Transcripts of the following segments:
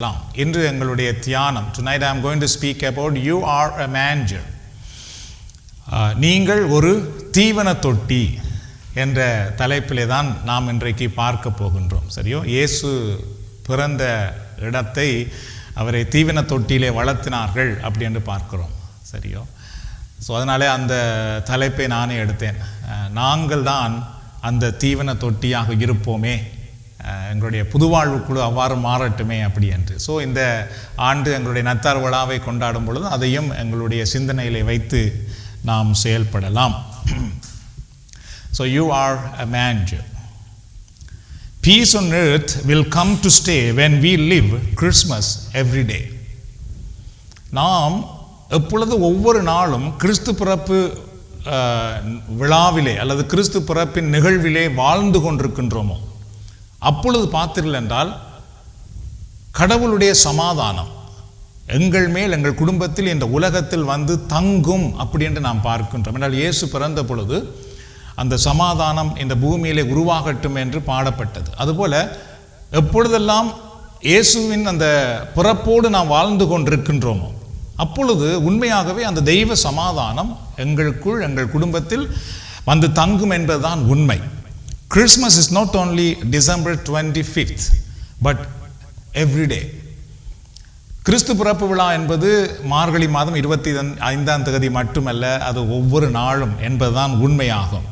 இன்று எங்களுடைய தியானம். Tonight I am going to speak about you are a manger. நீங்கள் ஒரு தீவன தொட்டி என்ற தலைப்பிலே தான் நாம் இன்றைக்கு பார்க்க போகின்றோம். சரியோ, இயேசு பிறந்த இடத்தை அவரை தீவன தொட்டியிலே வளர்த்தினார்கள் அப்படி என்று பார்க்கிறோம். சரியோ, ஸோ அதனாலே அந்த தலைப்பை நானே எடுத்தேன். நாங்கள் தான் அந்த தீவன தொட்டியாக இருப்போமே, எங்களுடைய புதுவாழ்வுக்குழு அவ்வாறு மாறட்டுமே அப்படி என்று. ஸோ இந்த ஆண்டு எங்களுடைய நத்தார் விழாவை கொண்டாடும் பொழுது அதையும் எங்களுடைய சிந்தனையிலே வைத்து நாம் செயல்படலாம். So you are a manger. Peace on earth will come to stay when we live Christmas every day. நாம் எப்பொழுது ஒவ்வொரு நாளும் கிறிஸ்து பிறப்பு விழாவிலே அல்லது கிறிஸ்து பிறப்பின் நிகழ்விலே வாழ்ந்து கொண்டிருக்கின்றோமோ, அப்பொழுது பார்த்தீர்கள் என்றால் கடவுளுடைய சமாதானம் எங்கள் மேல், எங்கள் குடும்பத்தில், இந்த உலகத்தில் வந்து தங்கும் அப்படி என்று நாம் பார்க்கின்றோம். என்றால் இயேசு பிறந்த பொழுது அந்த சமாதானம் இந்த பூமியிலே உருவாகட்டும் என்று பாடப்பட்டது. அதுபோல எப்பொழுதெல்லாம் இயேசுவின் அந்த பிறப்போடு நாம் வாழ்ந்து கொண்டிருக்கின்றோமோ, அப்பொழுது உண்மையாகவே அந்த தெய்வ சமாதானம் எங்களுக்குள், எங்கள் குடும்பத்தில் வந்து தங்கும் என்பதுதான் உண்மை. Christmas is not only December 25th, but every day. கிறிஸ்து பிறப்பு விழா என்பது மார்கழி மாதம் 25ஆம் தேதி மட்டுமல்ல, அது ஒவ்வொரு நாளும் என்பதுதான் உண்மையாகும்.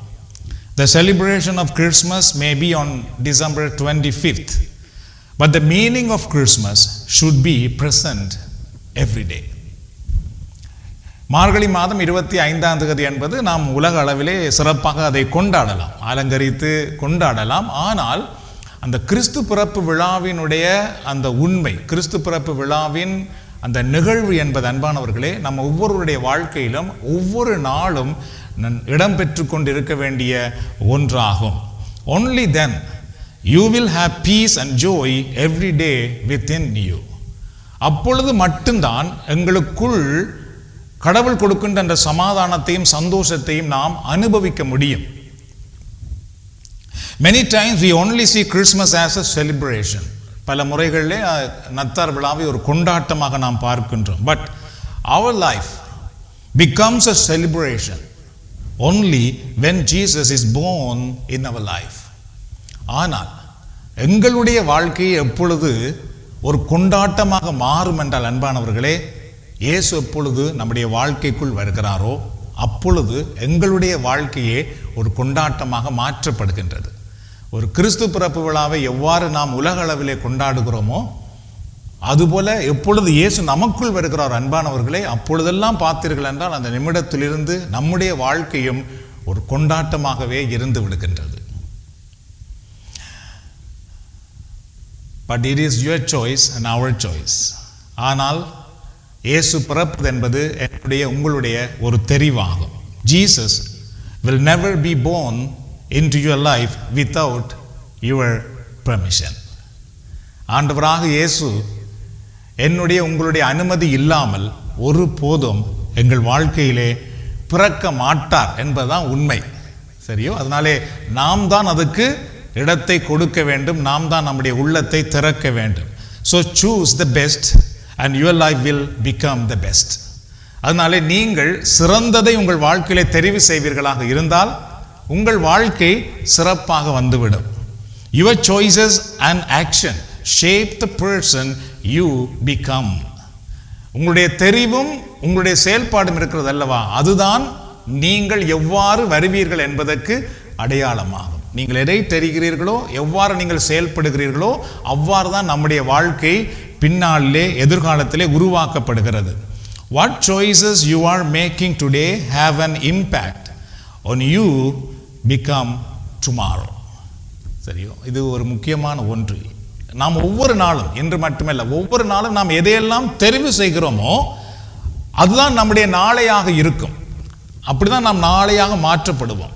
The celebration of Christmas may be on December 25th, but the meaning of Christmas should be present every day. மார்கழி மாதம் 25ஆம் தேதி என்பது நாம் உலக அளவிலே சிறப்பாக அதை கொண்டாடலாம், அலங்கரித்து கொண்டாடலாம். ஆனால் அந்த கிறிஸ்து பிறப்பு விழாவினுடைய அந்த உண்மை, கிறிஸ்து பிறப்பு விழாவின் அந்த நிகழ்வு என்பது அன்பானவர்களே, நம்ம ஒவ்வொருவருடைய வாழ்க்கையிலும் ஒவ்வொரு நாளும் இடம்பெற்று கொண்டிருக்க வேண்டிய ஒன்றாகும். Only then you will have peace and joy every day within you. அப்பொழுது மட்டும்தான் எங்களுக்குள் கடவுள் கொடுக்கின்ற அந்த சமாதானத்தையும் சந்தோஷத்தையும் நாம் அனுபவிக்க முடியும். Many times we only see Christmas as a celebration. பல முறைகளிலே நத்தார் விழாவை ஒரு கொண்டாட்டமாக நாம் பார்க்கின்றோம். But our life becomes a celebration only when Jesus is born in our life. ஆனால் எங்களுடைய வாழ்க்கை எப்பொழுது ஒரு கொண்டாட்டமாக மாறும் என்றால் அன்பானவர்களே, இயேசு எப்பொழுது நம்முடைய வாழ்க்கைக்குள் வருகிறாரோ அப்பொழுது எங்களுடைய வாழ்க்கையே ஒரு கொண்டாட்டமாக மாற்றப்படுகின்றது. ஒரு கிறிஸ்து பிறப்பு விழாவை எவ்வாறு நாம் உலக அளவிலே கொண்டாடுகிறோமோ, அதுபோல எப்பொழுது இயேசு நமக்குள் வருகிறார் அன்பானவர்களே, அப்பொழுதெல்லாம் பார்த்தீர்கள் என்றால் அந்த நிமிடத்திலிருந்து நம்முடைய வாழ்க்கையும் ஒரு கொண்டாட்டமாகவே இருந்து விடுகின்றது. But it is your choice and our choice. ஆனால் இயேசு பிறப்பது என்பது என்னுடைய உங்களுடைய ஒரு தெரிவாகும். Jesus will never be born into your life without your permission. ஆண்டவராக இயேசு என்னுடைய உங்களுடைய அனுமதி இல்லாமல் ஒரு போதும் எங்கள் வாழ்க்கையிலே பிறக்க மாட்டார் என்பதுதான் உண்மை. சரியோ, அதனாலே நாம் தான் அதுக்கு இடத்தை கொடுக்க வேண்டும், நாம் தான் நம்முடைய உள்ளத்தை திறக்க வேண்டும். So choose the best and your life will become the best. அதனாலே நீங்கள் சிறந்ததை உங்கள் வாழ்க்கையிலே தெரிவு செய்வீர்களாக இருந்தால் உங்கள் வாழ்க்கை சிறப்பாக வந்துவிடும். Your choices and action shape the person you become. உங்களுடைய தெரிவும் உங்களுடைய செயல்பாடும் இருக்கிறது அல்லவா, அதுதான் நீங்கள் எவ்வாறு வருவீர்கள் என்பதற்கு அடையாளமாகும். நீங்கள் எதை தெரிகிறீர்களோ, எவ்வாறு நீங்கள் செயல்படுகிறீர்களோ அவ்வாறு தான் நம்முடைய வாழ்க்கை பின்னாலே எதிர்காலத்திலே உருவாக்கப்படுகிறது. What choices you are making today have an impact on you become tomorrow. சரியோ, இது ஒரு முக்கியமான ஒன்று. நாம் ஒவ்வொரு நாளும், இன்று மட்டுமல்ல, ஒவ்வொரு நாளும் நாம் எதையெல்லாம் தெரிவு செய்கிறோமோ அதுதான் நம்முடைய நாளையாக இருக்கும். அப்படிதான் நாம் நாளையாக மாற்றப்படுவோம்.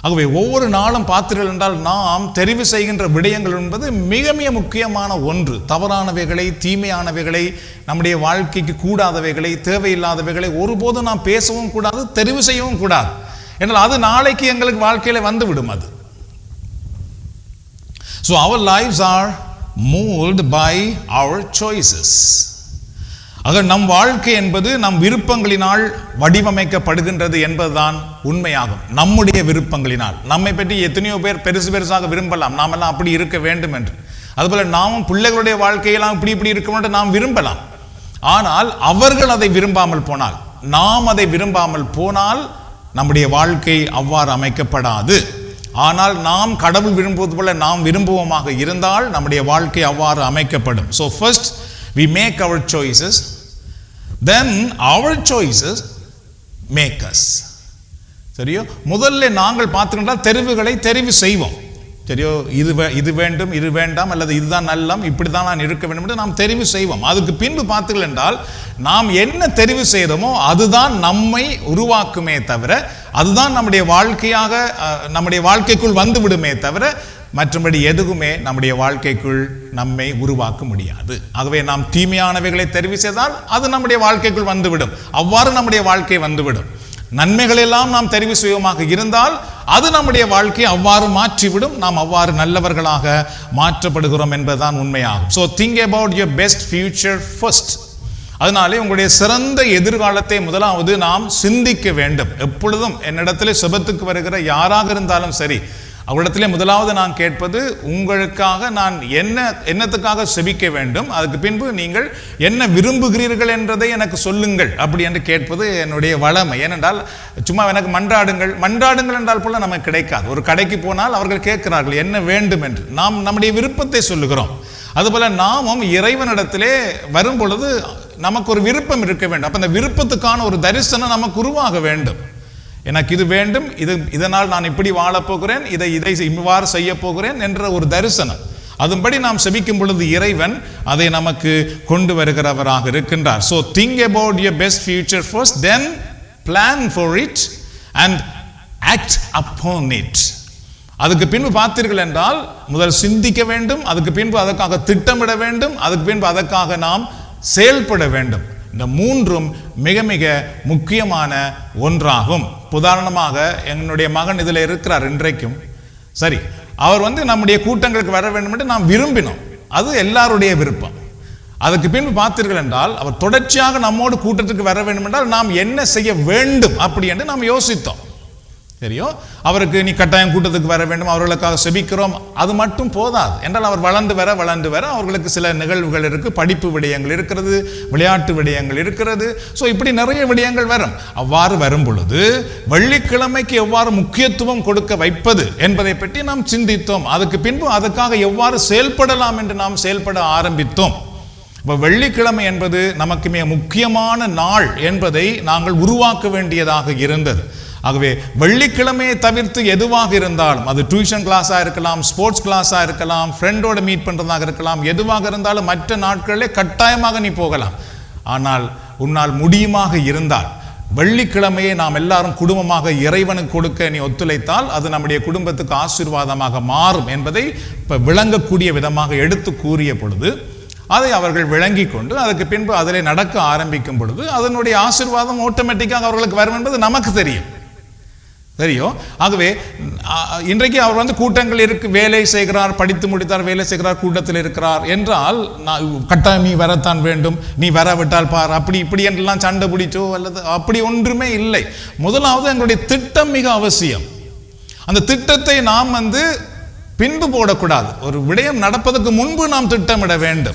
ஆகவே ஒவ்வொரு நாளும் பார்த்தீர்கள் என்றால் நாம் தெரிவு செய்கின்ற விடயங்கள் என்பது மிக மிக முக்கியமான ஒன்று. தவறானவைகளை, தீமையானவைகளை, நம்முடைய வாழ்க்கைக்கு கூடாதவைகளை, தேவையில்லாதவைகளை ஒருபோதும் நாம் பேசவும் கூடாது, தெரிவு செய்யவும் கூடாது. என்றால் அது நாளைக்கு எங்களுக்கு வாழ்க்கையில வந்து விடும் அது. So our lives are moved by our choices. ஆக நம் வாழ்க்கை என்பது நம் விருப்பங்களினால் வடிவமைக்கப்படுகின்றது என்பதுதான் உண்மையாகும். நம்முடைய விருப்பங்களினால். நம்மை பற்றி எத்தனையோ பேர் பெருசாக விரும்பலாம், நாம் எல்லாம் அப்படி இருக்க வேண்டும் என்று. அதுபோல நாமும் பிள்ளைகளுடைய வாழ்க்கையெல்லாம் இப்படி இருக்க வேண்டும் நாம் விரும்பலாம். ஆனால் அவர்கள் அதை விரும்பாமல் போனால், நாம் அதை விரும்பாமல் போனால் நம்முடைய வாழ்க்கை அவ்வாறு அமைக்கப்படாது. ஆனால் நாம் கடவுள் விரும்புவது போல நாம் விரும்புவோமாக இருந்தால் நம்முடைய வாழ்க்கை அவ்வாறு அமைக்கப்படும். So first we make our choices, then our choices make us. சரியோ? முதல்ல நாங்கள் பார்த்துக்கிட்டால் தெரிவுகளை தெரிவு செய்வோம். சரியோ? இது வேண்டும், இது வேண்டாம், அல்லது இதுதான் நல்லம், இப்படி தான் நான் இருக்க வேண்டும் என்று நாம் தெரிவு செய்வோம். அதுக்கு பின்பு பார்த்தீர்கள் என்றால் நாம் என்ன தெரிவு செய்தோமோ அதுதான் நம்மை உருவாக்குமே தவிர, அதுதான் நம்முடைய வாழ்க்கையாக நம்முடைய வாழ்க்கைக்குள் வந்து விடுமே தவிர மற்றபடி எதுவுமே நம்முடைய வாழ்க்கைக்குள் நம்மை உருவாக்க முடியாது. ஆகவே நாம் தீமையானவைகளை தெரிவு செய்தால் அது நம்முடைய வாழ்க்கைக்குள் வந்துவிடும். அவ்வாறு நம்முடைய வாழ்க்கை வந்துவிடும். நன்மைகளெல்லாம் நாம் தெரிவு செய்வோமாக இருந்தால் அது நம்முடைய வாழ்க்கையை அவ்வாறு மாற்றிவிடும். நாம் அவ்வாறு நல்லவர்களாக மாற்றப்படுகிறோம் என்பதுதான் உண்மையாகும். So think about your best future first. அதனாலே உங்களுடைய சிறந்த எதிர்காலத்தை முதலாவது நாம் சிந்திக்க வேண்டும். எப்பொழுதும் என்னிடத்திலே செபத்துக்கு வருகிற யாராக இருந்தாலும் சரி, அவரிடத்திலே முதலாவது நான் கேட்பது, உங்களுக்காக நான் என்னத்துக்காக செபிக்க வேண்டும், அதுக்கு பின்பு நீங்கள் என்ன விரும்புகிறீர்கள் என்றதை எனக்கு சொல்லுங்கள் அப்படி என்று கேட்பது என்னுடைய வளமை. ஏனென்றால் சும்மா எனக்கு மன்றாடுங்கள் என்றால் போல நமக்கு கிடைக்காது. ஒரு கடைக்கு போனால் அவர்கள் கேட்கிறார்கள் என்ன வேண்டும் என்று, நாம் நம்முடைய விருப்பத்தை சொல்லுகிறோம். அதுபோல நாமும் இறைவனிடத்திலே வரும் பொழுது நமக்கு ஒரு விருப்பம் இருக்க வேண்டும். அப்ப அந்த விருப்பத்துக்கான ஒரு தரிசனம் நமக்கு உருவாக வேண்டும். எனக்கு இது வேண்டும், இதனால் நான் இப்படி வாழப்போகிறேன், இதை இவ்வாறு செய்ய போகிறேன் என்ற ஒரு தரிசனம். அதன்படி நாம் செபிக்கும் பொழுது இறைவன் அதை நமக்கு கொண்டு வருகிறவராக இருக்கின்றார். So think about your best future first, then plan for it and act upon it. அதுக்கு பின்பு பார்த்தீர்கள் என்றால் முதல் சிந்திக்க வேண்டும், அதுக்கு பின்பு அதற்காக திட்டமிட வேண்டும், அதுக்கு பின்பு அதற்காக நாம் செயல்பட வேண்டும். இந்த மூன்றும் மிக மிக முக்கியமான ஒன்றாகும். உதாரணமாக என்னுடைய மகன் இதில் இருக்கிறார் இன்றைக்கும். சரி, அவர் நம்முடைய கூட்டங்களுக்கு வர வேண்டும் என்று நாம் விரும்பினோம். அது எல்லாருடைய விருப்பம். அதுக்கு பின்பு பார்த்தீர்கள் என்றால் அவர் தொடர்ச்சியாக நம்மோடு கூட்டத்துக்கு வர வேண்டும் என்றால் நாம் என்ன செய்ய வேண்டும் அப்படி என்று நாம் யோசித்தோம். தெரியும், அவருக்கு நீ கட்டாயம் கூட்டத்துக்கு வர வேண்டும், அவர்களுக்காக செபிக்கிறோம், அது மட்டும் போதாது. என்றால் அவர் வளர்ந்து வர அவர்களுக்கு சில நிகழ்வுகள் இருக்கு, படிப்பு விடயங்கள் இருக்கிறது, விளையாட்டு விடயங்கள் இருக்கிறது. ஸோ இப்படி நிறைய விடயங்கள் வரும். அவ்வாறு வரும் பொழுது வெள்ளிக்கிழமைக்கு எவ்வாறு முக்கியத்துவம் கொடுக்க வைப்பது என்பதை பற்றி நாம் சிந்தித்தோம். அதுக்கு பின்பு அதுக்காக எவ்வாறு செயல்படலாம் என்று நாம் செயல்பட ஆரம்பித்தோம். இப்போ வெள்ளிக்கிழமை என்பது நமக்கு மிக முக்கியமான நாள் என்பதை நாங்கள் உருவாக்க வேண்டியதாக இருந்தது. ஆகவே வெள்ளிக்கிழமையை தவிர்த்து எதுவாக இருந்தாலும், அது டியூஷன் கிளாஸாக இருக்கலாம், ஸ்போர்ட்ஸ் கிளாஸாக இருக்கலாம், ஃப்ரெண்டோட மீட் பண்ணுறதாக இருக்கலாம், எதுவாக இருந்தாலும் மற்ற நாட்களிலே கட்டாயமாக நீ போகலாம். ஆனால் உன்னால் முடியுமாக இருந்தால் வெள்ளிக்கிழமையை நாம் எல்லாரும் குடும்பமாக இறைவனுக்கு கொடுக்க நீ ஒத்துழைத்தால் அது நம்முடைய குடும்பத்துக்கு ஆசீர்வாதமாக மாறும் என்பதை இப்போ விளங்கக்கூடிய விதமாக எடுத்து கூறிய பொழுது அதை அவர்கள் விளங்கி கொண்டு அதுக்கு பின்பு அதிலே நடக்க ஆரம்பிக்கும் பொழுது அதனுடைய ஆசீர்வாதம் ஆட்டோமேட்டிக்காக அவர்களுக்கு வரும் என்பது நமக்கு தெரியும். ஆகவே இன்றைக்கு அவர் கூட்டங்கள் இருக்கு, வேலை செய்கிறார், படித்து முடித்தார், வேலை செய்கிறார், கூட்டத்தில் இருக்கிறார் என்றால் கட்டாயம் நீ வரத்தான் வேண்டும், நீ வரவிட்டால் பார், அப்படி இப்படி என்றெல்லாம் சண்டை பிடிச்சோ அல்லது அப்படி ஒன்றுமே இல்லை. முதலாவது எங்களுடைய திட்டம் மிக அவசியம். அந்த திட்டத்தை நாம் பின்பு போடக்கூடாது. ஒரு விடயம் நடப்பதற்கு முன்பு நாம் திட்டமிட வேண்டும்.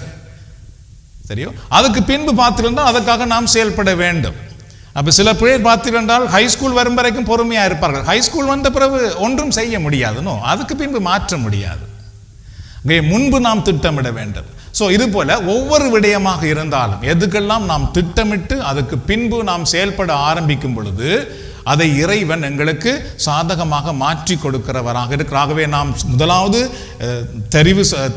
சரியோ, அதுக்கு பின்பு பார்த்தீங்கன்னா அதுக்காக நாம் செயல்பட வேண்டும். அப்போ சில பேர் பார்த்தீர்கள் ஹைஸ்கூல் வரும் வரைக்கும் பொறுமையாக இருப்பார்கள். ஹைஸ்கூல் வந்த பிறகு ஒன்றும் செய்ய முடியாதுனோ, அதுக்கு பின்பு மாற்ற முடியாது. முன்பு நாம் திட்டமிட வேண்டும். ஸோ இது போல ஒவ்வொரு விடயமாக இருந்தாலும் எதுக்கெல்லாம் நாம் திட்டமிட்டு அதுக்கு பின்பு நாம் செயல்பட ஆரம்பிக்கும் பொழுது அதை இறைவன் எங்களுக்கு சாதகமாக மாற்றி கொடுக்கிறவராக இருக்கிறார். ஆகவே நாம் முதலாவது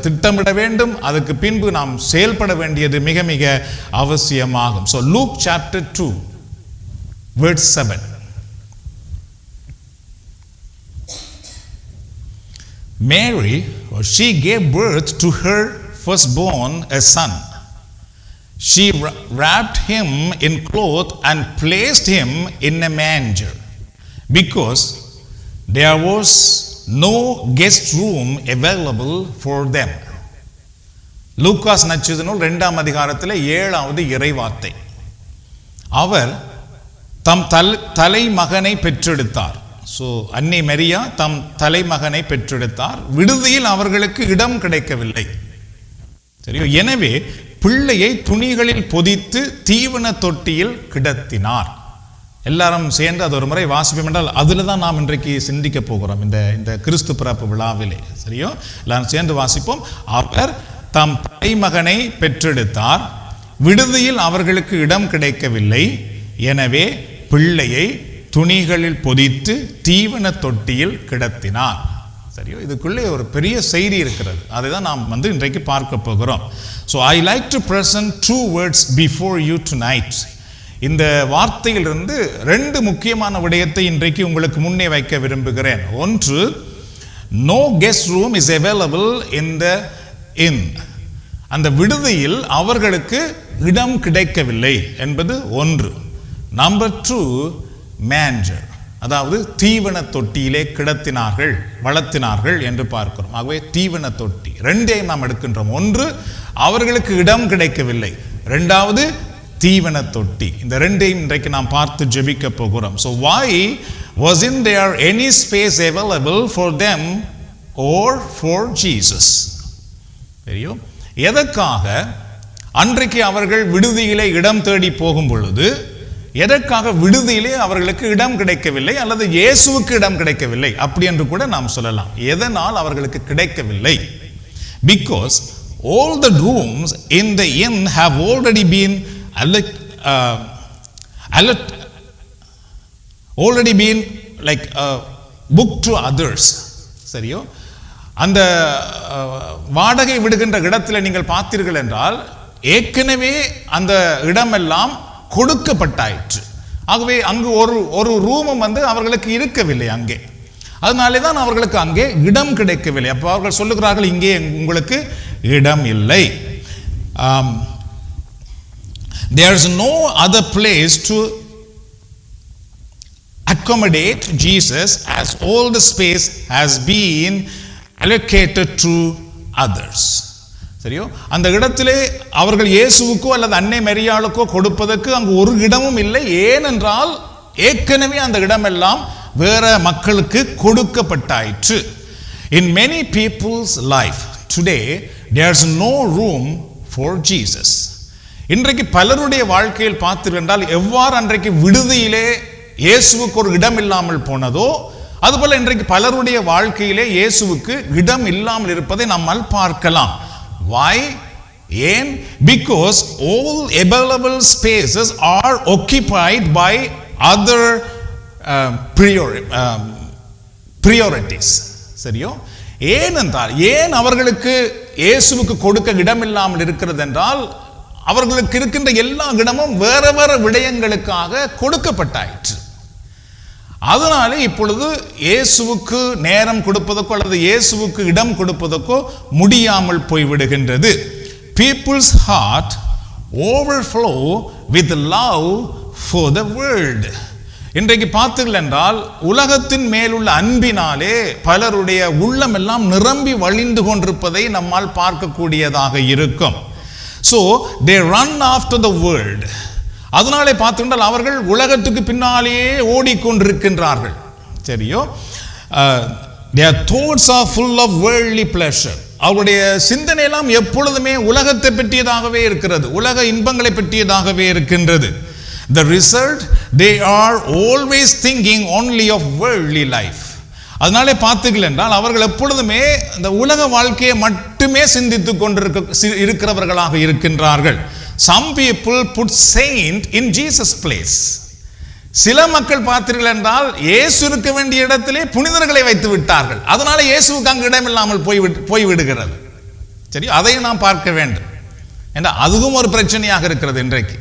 திட்டமிட வேண்டும், அதுக்கு பின்பு நாம் செயல்பட வேண்டியது மிக மிக அவசியமாகும். So look chapter 2 verse 7. Mary, she gave birth to her firstborn, a son. She wrapped him in cloth and placed him in a manger, because there was no guest room available for them. Lucas நற்செய்தி நூல் 2ஆம் அதிகாரத்தில் 7வது இறைவார்த்தை. அவர் தம் தலைமகனை பெற்றெடுத்தார். So அன்னை மரியா தம் தலைமகனை பெற்றெடுத்தார். விடுதியில் அவர்களுக்கு இடம் கிடைக்கவில்லை. சரியோ? எனவே பிள்ளையை துணிகளில் பொதித்து தீவன தொட்டியில் கிடத்தினார். எல்லாரும் சேர்ந்து அது ஒரு முறை வாசிப்போம் என்றால் அதில் தான் நாம் இன்றைக்கு சிந்திக்க போகிறோம் இந்த கிறிஸ்து பிறப்பு விழாவிலே. சரியோ? எல்லாரும் சேர்ந்து வாசிப்போம். அவர் தம் தலைமகனை பெற்றெடுத்தார். விடுதியில் அவர்களுக்கு இடம் கிடைக்கவில்லை. எனவே பிள்ளையை துணிகளில் பொதித்து தீவன தொட்டியில் கிடத்தினார். சரியோ? இதுக்குள்ளே ஒரு பெரிய செய்தி இருக்கிறது. அதை தான் நாம் இன்றைக்கு பார்க்க போகிறோம். So I like to present 2 words before you tonight. இந்த வார்த்தையிலிருந்து 2 முக்கியமான விடயத்தை இன்றைக்கு உங்களுக்கு முன்னே வைக்க விரும்புகிறேன். ஒன்று, no guest room is available in the inn. அந்த விடுதியில் அவர்களுக்கு இடம் கிடைக்கவில்லை என்பது ஒன்று. நம்பர் 2, manger, அதாவது தீவன தொட்டியிலே கிடத்தினார்கள், வளர்த்தினார்கள் என்று பார்க்கிறோம். ஆகவே தீவன தொட்டி 2ஐயும் நாம் எடுக்கின்றோம். ஒன்று, அவர்களுக்கு இடம் கிடைக்கவில்லை. 2வது தீவன தொட்டி. இந்த 2ஐயும் இன்றைக்கு நாம் பார்த்து ஜெபிக்க போகிறோம். So why wasn't there any space available for them or for Jesus? தெரியும்? எதற்காக அன்றைக்கு அவர்கள் விடுதியிலே இடம் தேடி போகும் பொழுது எதற்காக விடுதியிலே அவர்களுக்கு இடம் கிடைக்கவில்லை அல்லது இயேசுவுக்கு இடம் கிடைக்கவில்லை அப்படி என்று கூட நாம் சொல்லலாம். எதனால் அவர்களுக்கு கிடைக்கவில்லை? Because all the rooms in the inn have already been booked to others. சரியோ? அந்த வாடகை விடுகின்ற இடத்துல நீங்கள் பார்த்தீர்கள் என்றால் ஏற்கனவே அந்த இடமெல்லாம் கொடுக்கப்பட்டாயிற்று. ஆகவே அங்கு ஒரு ரூமும் அவர்களுக்கு இருக்கவில்லை அங்கே. அதனாலே தான் அவர்களுக்கு அங்கே இடம் கிடைக்கவில்லை. அப்போ அவர்கள் சொல்லுகிறார்கள், இங்கே உங்களுக்கு இடம் இல்லை. There is no other place to accommodate Jesus as all the space has been allocated to others. சரியோ? அந்த இடத்திலே அவர்கள் இயேசுவுக்கோ அல்லது அன்னை மரியாளுக்கோ கொடுப்பதற்கு அங்கு ஒரு இடமும் இல்லை. ஏனென்றால் ஏற்கனவே அந்த இடமெல்லாம் வேற மக்களுக்கு கொடுக்கப்பட்டாயிற்று. In many people's life today there's no room for Jesus. இன்றைக்கு பலருடைய வாழ்க்கையில் பார்த்தீர்கள் என்றால் எவ்வாறு அன்றைக்கு விடுதியிலே இயேசுவுக்கு ஒரு இடம் இல்லாமல் போனதோ அதுபோல இன்றைக்கு பலருடைய வாழ்க்கையிலே இயேசுவுக்கு இடம் இல்லாமல் இருப்பதை நம்மால் பார்க்கலாம். Why? ஏன்? Because all available spaces are occupied by other priorities. சரியோ? ஏனென்றால் ஏன் அவர்களுக்கு இயேசுவுக்கு கொடுக்க இடம் இல்லாமல் இருக்கிறது என்றால் அவர்களுக்கு இருக்கின்ற எல்லா இடமும் வேற வேற விடயங்களுக்காக கொடுக்கப்பட்டாயிற்று. அதனாலே இப்பொழுது இயேசுவுக்கு நேரம் கொடுப்பதற்கோ அல்லது இயேசுவுக்கு இடம் கொடுப்பதற்கோ முடியாமல் போய்விடுகின்றது. People's heart overflow with love for the world. இன்றைக்கு பார்த்தீர்கள் என்றால் உலகத்தின் மேலுள்ள அன்பினாலே பலருடைய உள்ளம் எல்லாம் நிரம்பி வழிந்து கொண்டிருப்பதை நம்மால் பார்க்கக்கூடியதாக இருக்கும். So they run after the world. அதனாலே பார்த்துக்கிட்டால் அவர்கள் உலகத்துக்கு பின்னாலேயே ஓடிக்கொண்டிருக்கின்றார்கள். சரியோ? Their thoughts are full of worldly pleasure. அவருடைய சிந்தனை எல்லாம் எப்பொழுதுமே உலகத்தை பற்றியதாகவே இருக்கிறது, உலக இன்பங்களை பற்றியதாகவே இருக்கின்றது. The result, they are always thinking only of worldly life. அதனாலே பார்த்தீர்கள் என்றால் அவர்கள் எப்பொழுதுமே இந்த உலக வாழ்க்கையை மட்டுமே சிந்தித்துக் கொண்டிருக்கிறவர்களாக இருக்கின்றார்கள். Some people put saint in Jesus place. சில மக்கள் பார்த்தீர்கள் என்றால் இயேசு இருக்க வேண்டிய இடத்திலே புனிதர்களை வைத்து விட்டார்கள். அதனால இயேசுவுக்கு அங்கு இடம் இல்லாமல் போய்விடுகிறது. சரி, அதையும் நாம் பார்க்க வேண்டும். ஏன்னா அதுவும் ஒரு பிரச்சனையாக இருக்கிறது இன்றைக்கு.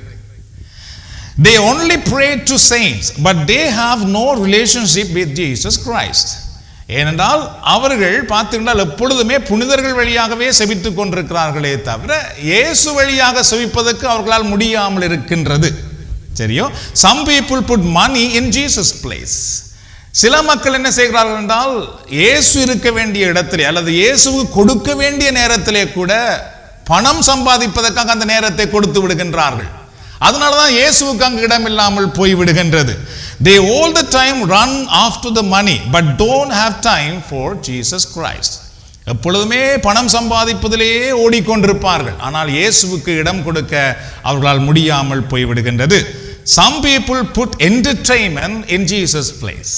They only pray to saints, but they have no relationship with Jesus Christ. ஏனென்றால் அவர்கள் பார்த்தீர்கள் எப்பொழுதுமே புனிதர்கள் வழியாகவே செபித்துக் கொண்டிருக்கிறார்களே தவிர இயேசு வழியாக செபிப்பதற்கு அவர்களால் முடியாமல் இருக்கின்றது. சரியோ? Some people put money in Jesus place. சில மக்கள் என்ன செய்கிறார்கள் என்றால் இயேசு இருக்க வேண்டிய இடத்திலே அல்லது இயேசுவுக்கு கொடுக்க வேண்டிய நேரத்திலே கூட பணம் சம்பாதிப்பதற்காக அந்த நேரத்தை கொடுத்து விடுகின்றார்கள். அதனாலதான் இயேசுவுக்கு அங்கு இடம் இல்லாமல் போய் விடுகின்றது. They all the time run after the money but don't have time for Jesus Christ. எப்பொழுதுமே பணம் சம்பாதிப்பதிலேயே ஓடிக்கொண்டிருப்பார்கள். ஆனால் இயேசுவுக்கு இடம் கொடுக்க அவர்களால் முடியாமல் போய் விடுகின்றது. Some people put entertainment in Jesus' place.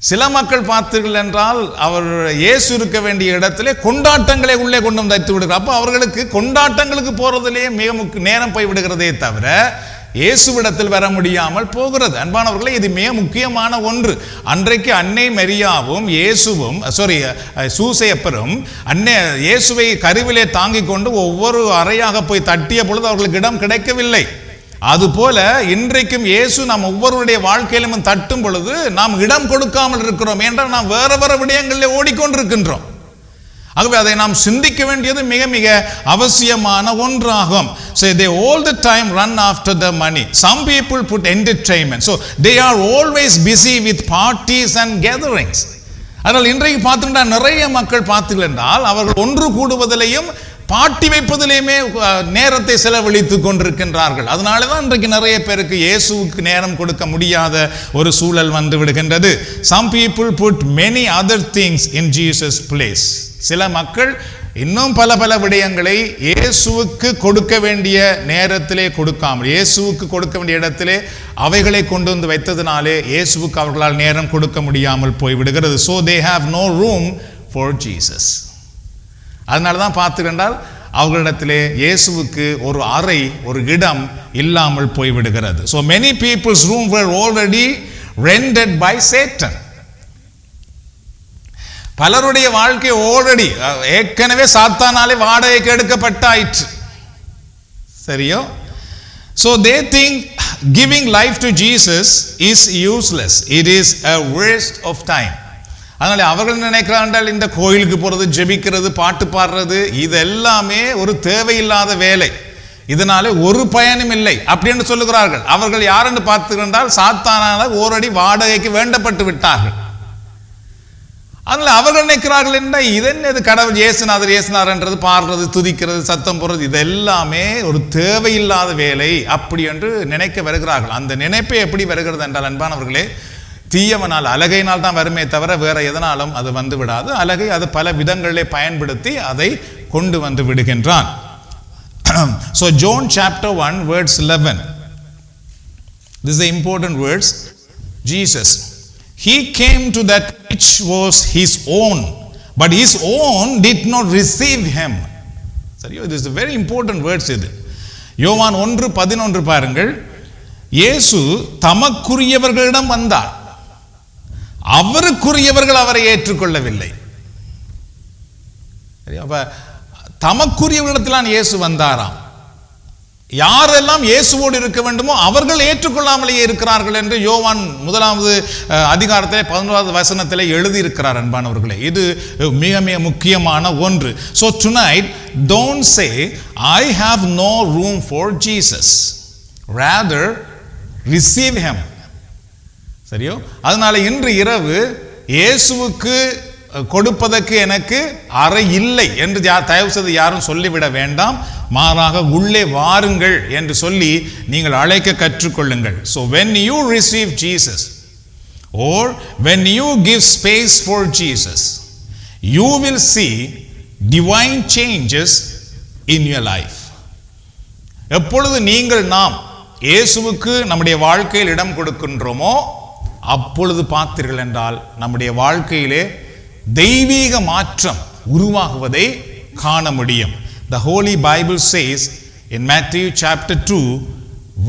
சில மக்கள் பார்த்தீர்கள் என்றால் அவர் இயேசு இருக்க வேண்டிய இடத்திலே கொண்டாட்டங்களை உள்ளே கொண்டு வந்து வைத்து விடுகிறார். அப்போ அவர்களுக்கு கொண்டாட்டங்களுக்கு போறதிலே மிக நேரம் போய் விடுகிறதே தவிர இயேசுவிடத்தில் வர முடியாமல் போகிறது. அன்பானவர்களே, இது மிக முக்கியமான ஒன்று. அன்றைக்கு அன்னை மரியாவும் இயேசுவும் சூசையப்பரும் அன்னை இயேசுவை கருவிலே தாங்கிக் கொண்டு ஒவ்வொரு அறையாக போய் தட்டிய பொழுது அவர்களுக்கு இடம் கிடைக்கவில்லை. அதுபோல இன்றைக்கும் இயேசு நாம் ஒவ்வொருடைய வாழ்க்கையிலும் தட்டும் பொழுது நாம் இடம் கொடுக்காமல் இருக்கிறோம் என்றால் நாம் வேற வேற விடயங்களில் ஓடிக்கொண்டிருக்கின்றோம். ஆகவே அதை நாம் சிந்திக்க வேண்டியது மிக மிக அவசியமான ஒன்றாகும். So they all the time run after the money. Some people put entertainment. So they are always busy with parties and gatherings. அதனால் இன்றைக்கு பார்த்தீங்கன்னா நிறைய மக்கள் பார்த்தீர்கள் என்றால் அவர்கள் ஒன்று கூடுவதிலையும் பாட்டி வைப்பதிலேயுமே நேரத்தை செலவழித்துக் கொண்டிருக்கின்றார்கள். அதனால தான் இன்றைக்கு நிறைய பேருக்கு இயேசுவுக்கு நேரம் கொடுக்க முடியாத ஒரு சூழல் வந்து விடுகின்றது. Some people put many other things in Jesus' place. சில மக்கள் இன்னும் பல பல விடயங்களை இயேசுவுக்கு கொடுக்க வேண்டிய நேரத்திலே கொடுக்காமல் இயேசுவுக்கு கொடுக்க வேண்டிய இடத்திலே அவைகளை கொண்டு வந்து வைத்ததினாலே இயேசுவுக்கு அவர்களால் நேரம் கொடுக்க முடியாமல் போய்விடுகிறது. So they have no room for Jesus. அதனால தான் பார்த்துக்கொண்டால் அவர்களிடத்திலே இயேசுவுக்கு ஒரு அறை ஒரு இடம் இல்லாமல் போய்விடுகிறது. So many people's room were already rented by Satan. பலருடைய வாழ்க்கை ஆல்ரெடி ஏற்கனவே சாத்தானாலே வாடகைக்கு எடுக்கப்பட்டாயிற்று. சரியோ? So they think giving life to Jesus is useless. It is a waste of time. அதனால அவர்கள் நினைக்கிறார்கள் இந்த கோயிலுக்கு போறது, ஜெபிக்கிறது, பாட்டு பாடுறது இதெல்லாமே ஒரு தேவையில்லாத வேலை, இதனால ஒரு பயனும் இல்லை அப்படின்னு சொல்லுகிறார்கள். அவர்கள் யாரென்று பார்த்துக்கின்றால் சாத்தானால ஓரடி வாடகைக்கு வேண்டப்பட்டு விட்டார்கள். அதனால அவர்கள் நினைக்கிறார்கள் என்ன இதென்ன கடவுள் இயேசுநாதர் இயேசுநாதர்ன்றது பாடுறது, துதிக்கிறது, சத்தம் போடுறது இதெல்லாமே ஒரு தேவையில்லாத வேலை அப்படி என்று நினைக்க வருகிறார்கள். அந்த நினைப்பை எப்படி வருகிறது என்றால் அன்பானவர்களே, தீயவனால் அலகையினால் தான் வருமே தவிர வேற எதனாலும் அது வந்து விடாது. அலகை அது பல விதங்களிலே பயன்படுத்தி அதை கொண்டு வந்து விடுகின்றான். So John chapter 1 verse 11, this is the important words. Jesus, he came to that which was his own, but his own did not receive him. சரியா? This is a very important words இது. யோவான் 1:11 பாருங்கள். இயேசு தமக்குரியவர்களிடம் வந்தார், அவருக்குரியவர்கள் அவரை ஏற்றுக்கொள்ளவில்லை. அப்ப தமக்குரியவர்களிடத்தில் இயேசு வந்தாராம். யாரெல்லாம் இயேசுவோடு இருக்க வேண்டுமோ அவர்கள் ஏற்றுக்கொள்ளாமலேயே இருக்கிறார்கள் என்று யோவான் 1வது அதிகாரத்திலே 11வது வசனத்திலே எழுதியிருக்கிறார். அன்பானவர்களே, இது மிக மிக முக்கியமான ஒன்று. So tonight don't say I have no room for Jesus, rather receive him. சரியோ? அதனால இன்று இரவு இயேசுவுக்கு கொடுப்பதற்கு எனக்கு அறை இல்லை என்று தயவு செய்து யாரும் சொல்லிவிட வேண்டாம். மாறாக உள்ளே வாருங்கள் என்று சொல்லி நீங்கள் அழைக்க கற்றுக்கொள்ளுங்கள். So when you receive Jesus or when you give space for Jesus, you will see divine changes in your life. எப்பொழுது நீங்கள் நாம் இயேசுவுக்கு நம்முடைய வாழ்க்கையில் இடம் கொடுக்கின்றோமோ அப்பொழுது பார்த்தீர்கள் என்றால் நம்முடைய வாழ்க்கையிலே தெய்வீக மாற்றம் உருவாகுவதை காண முடியும். The Holy Bible says in Matthew chapter 2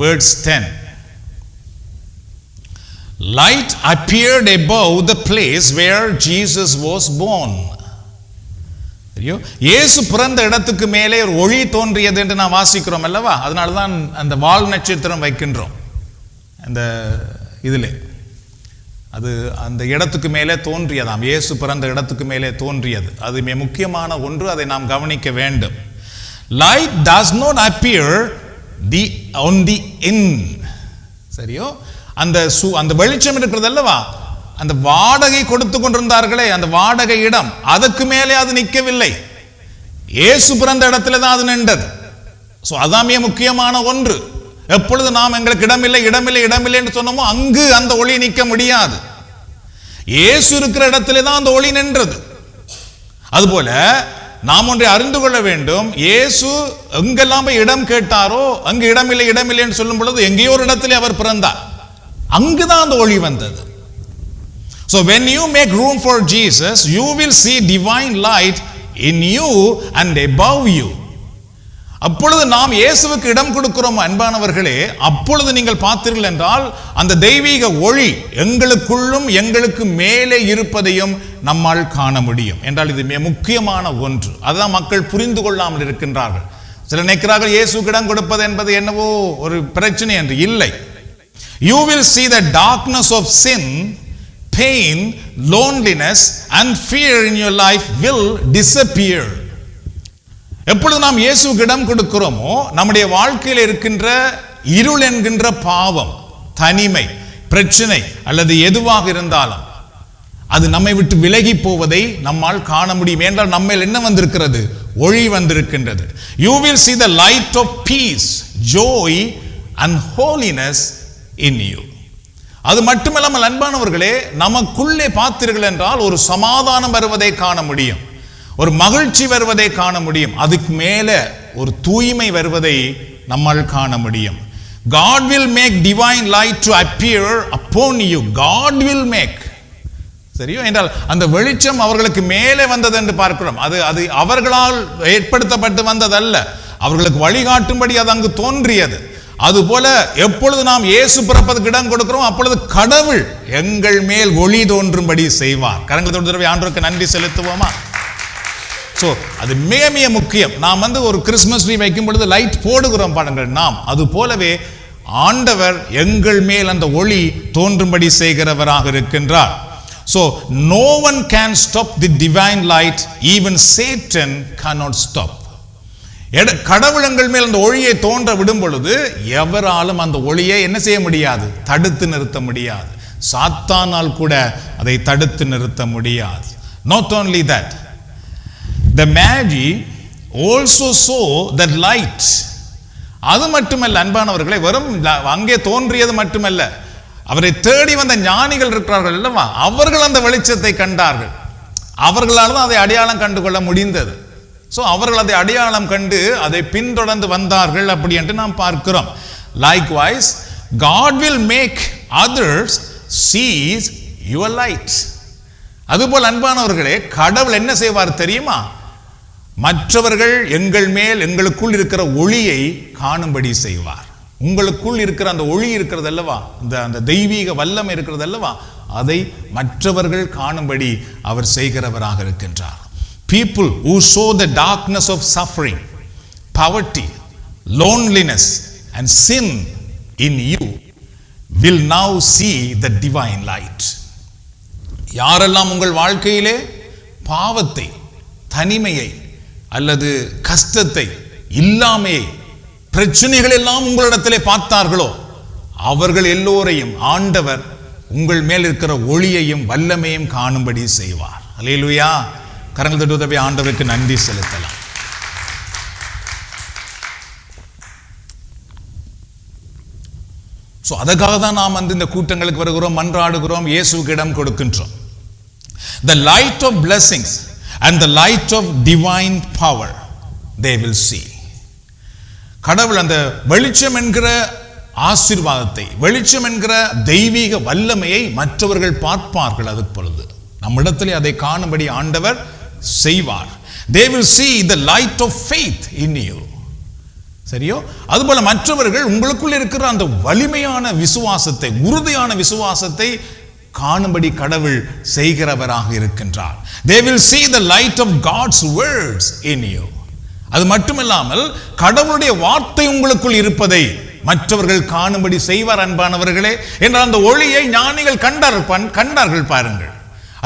verse 10, light appeared above the place where Jesus was born. இயேசு பிறந்த இடத்துக்கு மேலே ஒரு ஒளி தோன்றியது என்று நாம் வாசிக்கிறோம் அல்லவா? அதனால தான் அந்த வால் நட்சத்திரம் வைக்கின்றோம். அந்த இதிலே அது அந்த இடத்துக்கு மேலே தோன்றியதாம். இயேசு பிறந்த இடத்துக்கு மேலே தோன்றியது. அது மிக முக்கியமான ஒன்று, அதை நாம் கவனிக்க வேண்டும். Light does not appear on the end. சரியோ? அந்த வெளிச்சம் இருக்கிறது அல்லவா, அந்த வாடகை கொடுத்து கொண்டிருந்தார்களே அந்த வாடகை இடம், அதுக்கு மேலே அது நிற்கவில்லை. இயேசு பிறந்த இடத்துல தான் அது நின்றது. ஸோ அதான் மிக முக்கியமான ஒன்று. எப்பொழுது நாம் எங்களுக்கு இடமில்லை இடமில்லை இடமில்லை என்று சொன்னோமோ அங்கு அந்த ஒளி நிற்க முடியாது. இயேசு இருக்கிற இடத்துல தான் அந்த ஒளி நின்றது. அதுபோல நாம் ஒன்றை அறிந்து கொள்ள வேண்டும். இயேசு எங்கெல்லாம் போய் இடம் கேட்டாரோ அங்கு இடமில்லை இடமில்லை என்று சொல்லும் பொழுது எங்கேயோ ஒரு இடத்துல அவர் பிறந்தார், அங்குதான் அந்த ஒளி வந்தது. So when you make room for Jesus, you will see divine light in you and above you. அப்பொழுது நாம் இயேசுவுக்கு இடம் கொடுக்கிறோம் அன்பானவர்களே. அப்பொழுது நீங்கள் பார்த்தீர்கள் என்றால் அந்த தெய்வீக ஒளி எங்களுக்குள்ளும் எங்களுக்கு மேலே இருப்பதையும் நம்மால் காண முடியும் என்றால் இது மிக முக்கியமான ஒன்று. அதுதான் மக்கள் புரிந்து கொள்ளாமல் இருக்கின்றார்கள். சிலர் நினைக்கிறார்கள் இயேசுக்கு இடம் கொடுப்பது என்பது என்னவோ ஒரு பிரச்சனை என்று. இல்லை. You will see the darkness of sin, pain, loneliness and fear in your life will disappear. எப்பொழுது நாம் இயேசுவுக்கு இடம் கொடுக்கிறோமோ நம்முடைய வாழ்க்கையில் இருக்கின்ற இருள் என்கின்ற பாவம், தனிமை, பிரச்சனை அல்லது எதுவாக இருந்தாலும் அது நம்மை விட்டு விலகி போவதை நம்மால் காண முடியும். என்றால் நம்மேல் என்ன வந்திருக்கிறது? ஒளி வந்திருக்கின்றது. You will see the light of peace, joy and holiness in you. அது மட்டுமல்லாமல் அன்பானவர்களே, நமக்குள்ளே பார்த்தீர்கள் என்றால் ஒரு சமாதானம் வருவதை காண முடியும், ஒரு மகிழ்ச்சி வருவதை காண முடியும், அதுக்கு மேலே ஒரு தூய்மை வருவதை நம்மால் காண முடியும். God will make divine light to appear upon you. God will make. சரியோ என்றால் அந்த வெளிச்சம் அவர்களுக்கு மேலே வந்தது என்று பார்க்கிறோம். அது அவர்களால் ஏற்படுத்தப்பட்டு வந்ததல்ல, அவர்களுக்கு வழிகாட்டும்படி அது அங்கு தோன்றியது. அதுபோல எப்பொழுது நாம் இயேசு பிறப்பதற்கு இடம் கொடுக்கிறோம் அப்பொழுது கடவுள் எங்கள் மேல் ஒளி தோன்றும்படி செய்வார். கரங்களை தொடுதரவை ஆண்டவருக்கு நன்றி செலுத்துவோமா? ஸோ அது மிக மிக முக்கியம். நாம் ஒரு கிறிஸ்மஸ் ட்ரீ வைக்கும் பொழுது லைட் போடுகிறோம் பாருங்கள். நாம் அது போலவே ஆண்டவர் எங்கள் மேல் அந்த ஒளி தோன்றும்படி செய்கிறவராக இருக்கின்றார். So no one can stop the divine light, even Satan cannot stop. கடவுள் எங்கள் மேல் அந்த ஒளியை தோன்ற விடும் பொழுது எவராலும் அந்த ஒளியை என்ன செய்ய முடியாது? தடுத்து நிறுத்த முடியாது. சாத்தானால் கூட அதை தடுத்து நிறுத்த முடியாது. Not only that, the Magi also saw that light. அது மட்டுமல்ல அன்பானவர்களை, வெறும் அங்கே தோன்றியது மட்டுமல்ல, அவரை தேடி வந்த ஞானிகள் இருக்கிறார்கள் அல்லவா, அவர்கள் அந்த வெளிச்சத்தை கண்டார்கள். அவர்களால் தான் அதை அடையாளம் கண்டு கொள்ள முடிந்தது. ஸோ அவர்கள் அதை அடையாளம் கண்டு அதை பின்தொடர்ந்து வந்தார்கள் அப்படி என்று நாம் பார்க்கிறோம். Likewise, God will make others see your light. அதுபோல் அன்பானவர்களே, கடவுள் என்ன செய்வார் தெரியுமா? மற்றவர்கள் எங்கள் மேல் எங்களுக்குள் இருக்கிற ஒளியை காணும்படி செய்வார். உங்களுக்குள் இருக்கிற அந்த ஒளி இருக்கிறது அல்லவா, அந்த தெய்வீக வல்லமை இருக்கிறது அல்லவா, அதை மற்றவர்கள் காணும்படி அவர் செய்கிறவராக இருக்கின்றார். People who saw the darkness of suffering, poverty, loneliness and sin in you will now see the divine light. யாரெல்லாம் உங்கள் வாழ்க்கையிலே பாவத்தை, தனிமையை அல்லது கஷ்டத்தை, இல்லாமையை, பிரச்சனைகள் எல்லாம் உங்களிடத்திலே பார்த்தார்களோ அவர்கள் எல்லோரையும் ஆண்டவர் உங்கள் மேல் இருக்கிற ஒளியையும் வல்லமையும் காணும்படி செய்வார். அல்லேலூயா. கரங்கள் தட்டி உதவி ஆண்டவருக்கு நன்றி செலுத்தலாம். ஸோ அதுக்காக தான் நாம் இந்த கூட்டங்களுக்கு வருகிறோம், மன்றாடுகிறோம், இயேசுவுக்கு இடம் கொடுக்கின்றோம். The light of blessings and the light of divine power they will see. கடவுள் அந்த வெளிச்சம் என்கிற ஆசீர்வாதத்தை, வெளிச்சம் என்கிற தெய்வீக வல்லமையை மற்றவர்கள் பார்ப்பார்கள். அது பொழுது நம்மிடத்திலே அதை காணும்படி ஆண்டவர் செய்வார். They will see the light of faith in you. சரியோ? அதுபோல மற்றவர்கள் உங்களுக்குள் இருக்கிற அந்த வலிமையான விசுவாசத்தை, உறுதியான விசுவாசத்தை காணும்படி கடவுள் செய்கிறவராக இருக்கின்றார். They will see the light of God's words in you. அது மட்டுமில்லாமல் கடவுளுடைய வார்த்தை உங்களுக்குள் இருப்பதை மற்றவர்கள் காணும்படி செய்வார். அன்பானவர்களே, என்றால் அந்த ஒளியை ஞானிகள் கண்டார்கள் பாருங்கள்.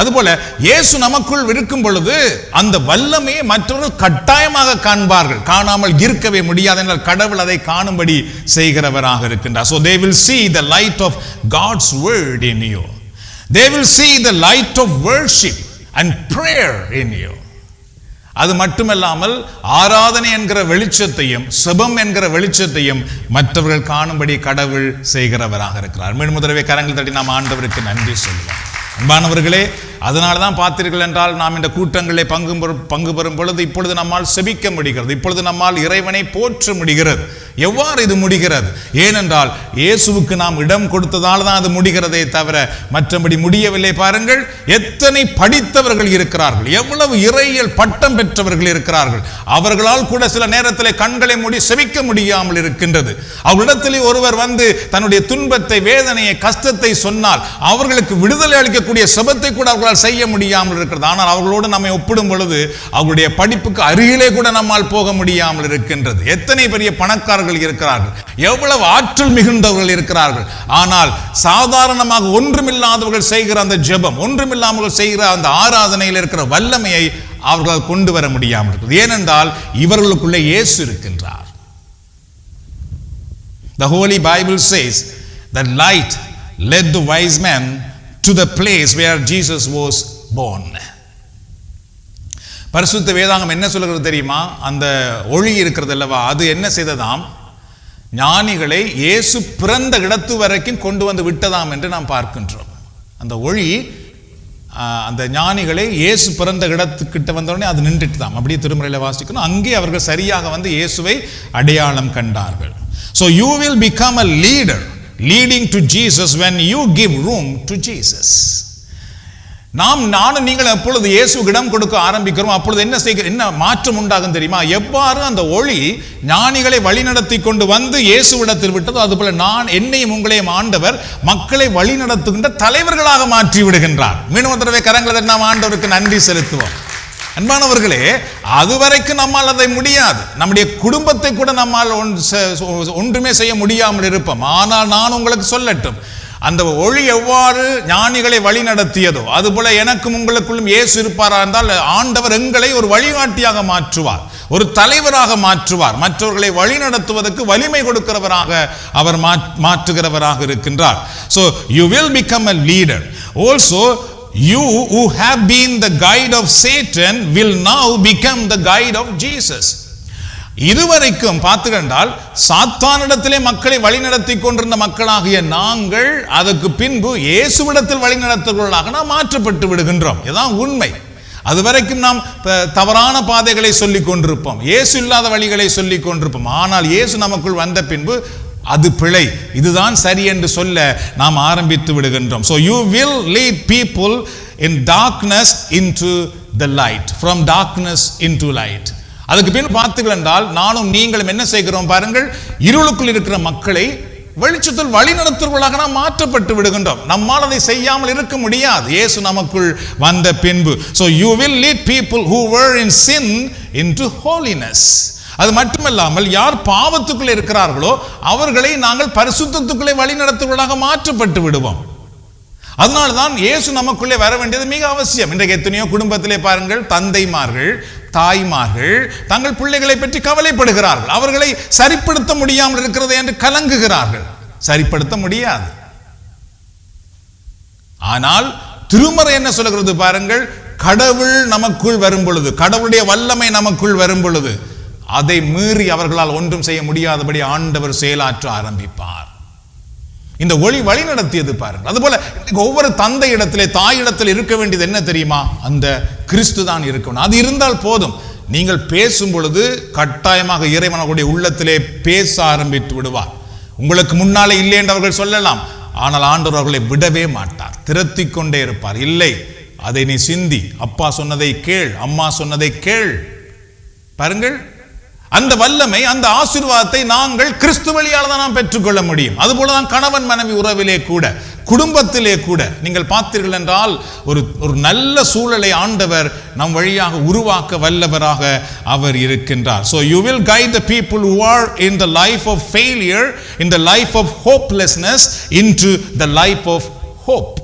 அதுபோல இயேசு நமக்குள் இருக்கும் பொழுது அந்த வல்லமையை மற்றவர்கள் கட்டாயமாக காண்பார்கள். காணாமல் இருக்கவே முடியாது என்றால் கடவுள் அதை காணும்படி செய்கிறவராக இருக்கின்றார். So they will see the light of God's word in you. They will see the light of worship and prayer in you. அது மட்டுமல்லாமல் ஆராதனை என்கிற வெளிச்சத்தையும் செபம் என்கிற வெளிச்சத்தையும் மற்றவர்கள் காணும்படி கடவுள் செய்கிறவராக இருக்கிறார். மீண்டும் முதலவே கரங்கள் தட்டி நாம் ஆண்டவருக்கு நன்றி சொல்லுவோம். அன்பானவர்களே, அதனால தான் பார்த்தீர்கள் என்றால் நாம் இந்த கூட்டங்களில் பங்கு பெறும் பொழுது இப்பொழுது நம்மால் செபிக்க முடிகிறது, இப்பொழுது நம்மால் இறைவனை போற்ற முடிகிறது. எவ்வாறு இது முடிகிறது? ஏனென்றால் இயேசுவுக்கு நாம் இடம் கொடுத்ததால் தான் அது முடிகிறதே தவிர மற்றபடி முடியவில்லை. பாருங்கள், எத்தனை படித்தவர்கள் இருக்கிறார்கள், எவ்வளவு இறையியல் பட்டம் பெற்றவர்கள் இருக்கிறார்கள். அவர்களால் கூட சில நேரத்தில் கண்களை மூடி செபிக்க முடியாமல் இருக்கின்றது. அவரிடத்திலே ஒருவர் வந்து தன்னுடைய துன்பத்தை, வேதனையை, கஷ்டத்தை சொன்னால் அவர்களுக்கு விடுதலை அளிக்கக்கூடிய செபத்தை கூட அவர்களால் செய்ய முடியாமல் இருக்கிறது. ஆனால் அவர்களோடு நம்மை ஒப்பிடும் பொழுது அவர்களுடைய படிப்புக்கு அருகிலே கூட நம்மால் போக முடியாமல் இருக்கின்றது. எத்தனை பெரிய பணக்காரர்கள் இருக்கிறார்கள், எவ்வளவு ஆற்றல் மிகுந்தவர்கள் இருக்கிறார்கள். ஆனால் சாதாரணமாக ஒன்றுமில்லாதவர்கள் செய்கிற அந்த ஜெபம், ஒன்றுமில்லாமல் செய்கிற அந்த ஆராதனையில் இருக்கிற வல்லமையை அவர்களால் கொண்டு வர முடியாமல் இருக்கிறது. ஏனென்றால் இவர்களுக்குள்ளே இயேசு இருக்கின்றார். The Holy Bible says that light led the wise men to the place where Jesus was born. பரிசுத்த வேதாகம் என்ன சொல்கிறது தெரியுமா? அந்த ஒளி இருக்கிறது அல்லவா, அது என்ன செய்ததாம்? ஞானிகளை இயேசு பிறந்த இடத்து வரைக்கும் கொண்டு வந்து விட்டதாம் என்று நாம் பார்க்கின்றோம். அந்த ஒளி அந்த ஞானிகளை இயேசு பிறந்த இடத்துக்கிட்ட வந்தோடனே அது நின்றுட்டு தான். அப்படியே திருமறையில் வாசிக்கணும். அங்கே அவர்கள் சரியாக வந்து இயேசுவை அடையாளம் கண்டார்கள். So you will become a leader leading to Jesus when you give room to Jesus. நானும் நீங்கள் எப்பொழுது இயேசுவுக்கு இடம் கொடுக்க ஆரம்பிக்கிறோம் அப்பொழுது என்ன மாற்றம் உண்டாகும் தெரியுமா? எவ்வாறு அந்த ஒளி ஞானிகளை வழிநடத்தி கொண்டு வந்து இயேசுவிடத்தில் விட்டதோ அதுபோல என்னையும் உங்களையும் ஆண்டவர் மக்களை வழிநடத்துகின்ற தலைவர்களாக மாற்றி விடுகின்றார். மீண்டும் தடவை கரங்களை நாம் ஆண்டவருக்கு நன்றி செலுத்துவோம். அன்பானவர்களே, அதுவரைக்கும் நம்மால் அதை முடியாது. நம்முடைய குடும்பத்தை கூட நம்மால் ஒன்றுமே செய்ய முடியாமல் இருப்போம். ஆனால் நான் உங்களுக்கு சொல்லட்டும், அந்த ஒளி எவ்வாறு ஞானிகளை வழி நடத்தியதோ அதுபோல எனக்கும் உங்களுக்குள்ளும் இயேசு இருப்பாரா என்றால் ஆண்டவர் எங்களை ஒரு வழிகாட்டியாக மாற்றுவார், ஒரு தலைவராக மாற்றுவார், மற்றவர்களை வழி நடத்துவதற்கு வலிமை கொடுக்கிறவராக அவர் மாற்றுகிறவராக இருக்கின்றார். So you will become a leader. Also you who have been the guide of Satan will now become the guide of Jesus. இதுவரைக்கும் பார்த்துக்கொண்டால் சாத்தானிடத்திலே மக்களை வழிநடத்தி கொண்டிருந்த மக்களாகிய நாங்கள் அதற்கு பின்பு இயேசுவிடத்தில் வழிநடத்துவர்களாக நாம் மாற்றப்பட்டு விடுகின்றோம். இதுதான் உண்மை. அதுவரைக்கும் நாம் தவறான பாதைகளை சொல்லிக் கொண்டிருப்போம், இயேசு இல்லாத வழிகளை சொல்லிக் கொண்டிருப்போம். ஆனால் இயேசு நமக்குள் வந்த பின்பு அது பிழை, இதுதான் சரி என்று சொல்ல நாம் ஆரம்பித்து விடுகின்றோம். So you will lead people in darkness into the light, from darkness into light. அதுக்கு பின் பார்த்தீர்கள் என்றால் நானும் நீங்களும் என்ன செய்கிறோம் பாருங்கள், இருளுக்குள் இருக்கிற மக்களை வெளிச்சத்தில் வழிநடத்துவர்களாக நாம் மாற்றப்பட்டு விடுகின்றோம். நம்மால் அதை செய்யாமல் இருக்க முடியாது இயேசு நமக்குள் வந்த பின்பு. So you will lead people who were in sin into holiness. அது மட்டுமல்லாமல் யார் பாவத்துக்குள்ளே இருக்கிறார்களோ அவர்களை நாங்கள் பரிசுத்தத்துக்குள்ளே வழிநடத்துவர்களாக மாற்றப்பட்டு விடுவோம். அதனால்தான் இயேசு நமக்குள்ளே வர வேண்டியது மிக அவசியம். இன்றைக்கு எத்தனையோ குடும்பத்திலே பாருங்கள், தந்தைமார்கள் தாய்மார்கள் தங்கள் பிள்ளைகளை பற்றி கவலைப்படுகிறார்கள். அவர்களை சரிப்படுத்த முடியாமல் இருக்கிறது என்று கலங்குகிறார்கள். சரிப்படுத்த முடியாது. ஆனால் திருமறை என்ன சொல்கிறது பாருங்கள், கடவுள் நமக்குள் வரும் பொழுது, கடவுளுடைய வல்லமை நமக்குள் வரும் பொழுது அதை மீறி அவர்களால் ஒன்றும் செய்ய முடியாதபடி ஆண்டவர் செயலாற்ற ஆரம்பிப்பார். இந்த ஒளி வழி நடத்தியது பாருங்கள். அதுபோல ஒவ்வொரு தந்தை இடத்திலே தாயிடத்தில் இருக்க வேண்டியது என்ன தெரியுமா? அந்த கிறிஸ்து தான் இருக்கணும். அது இருந்தால் போதும். நீங்கள் பேசும் பொழுது கட்டாயமாக இறைவனுடைய உள்ளத்திலே பேச ஆரம்பித்து விடுவார். உங்களுக்கு முன்னாலே இல்லை என்று அவர்கள் சொல்லலாம், ஆனால் ஆண்டவர் அவர்களை விடவே மாட்டார், திரத்தி கொண்டே இருப்பார். இல்லை, அதை நீ சிந்தி, அப்பா சொன்னதை கேள், அம்மா சொன்னதை கேள். பாருங்கள், அந்த வல்லமை, அந்த ஆசீர்வாதத்தை நாங்கள் கிறிஸ்து வழியால் தான் நாம் பெற்றுக்கொள்ள முடியும். அதுபோலதான் கணவன் மனைவி உறவிலே கூட, குடும்பத்திலே கூட நீங்கள் பார்த்தீர்கள் என்றால் ஒரு நல்ல சூழலை ஆண்டவர் நம் வழியாக உருவாக்க வல்லவராக அவர் இருக்கின்றார். So you will guide the people who are in the life of failure, in the life of hopelessness into the life of hope.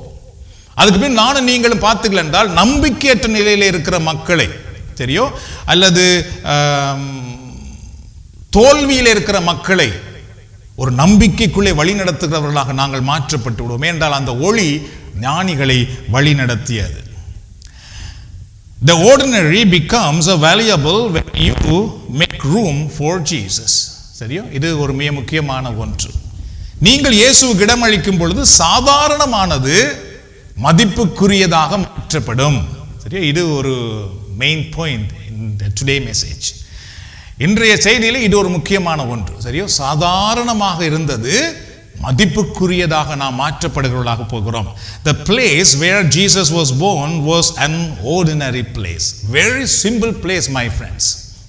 அதுக்கு பின் நானும் நீங்களும் பார்த்தீர்கள் என்றால் நம்பிக்கையற்ற நிலையிலே இருக்கிற மக்களை தெரியும் அல்லது தோல்வியில் இருக்கிற மக்களை ஒரு நம்பிக்கைக்குள்ளே வழி நடத்துகிறவர்களாக நாங்கள் மாற்றப்பட்டு விடுவோம். என்றால் அந்த ஒளி ஞானிகளை வழி நடத்தியது. The ordinary becomes a valuable when you make room for Jesus. சரியா? இது ஒரு மிக முக்கியமான ஒன்று. நீங்கள் இயேசுவுக்கு இடமளிக்கும் பொழுது சாதாரணமானது மதிப்புக்குரியதாக மாற்றப்படும். சரியா? இது ஒரு main point in today message. இன்றைய செய்தியில் இது ஒரு முக்கியமான ஒன்று. சரியா? சாதாரணமாக இருந்தது மதிப்புக்குரியதாக நாம் மாற்றப்படுகிறவர்களாக போகிறோம். The place where Jesus was born was an ordinary place. Very simple place, my friends.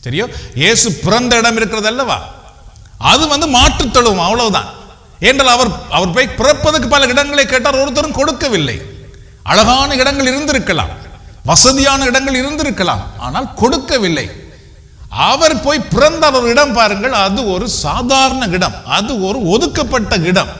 சரியா? இயேசு பிறந்த இடம் இருக்கிறது அல்லவா, அது மாற்றுத்தழுவும், அவ்வளவுதான். என்றால் அவர் போய் பிறப்பதற்கு பல இடங்களை கேட்டார், ஒருத்தரும் கொடுக்கவில்லை. அழகான இடங்கள் இருந்திருக்கலாம், வசதியான இடங்கள் இருந்திருக்கலாம், ஆனால் கொடுக்கவில்லை. அவர் போய் பிறந்த ஒரு இடம் பாருங்கள், அது ஒரு சாதாரண இடம், அது ஒரு ஒதுக்கப்பட்ட இடம்.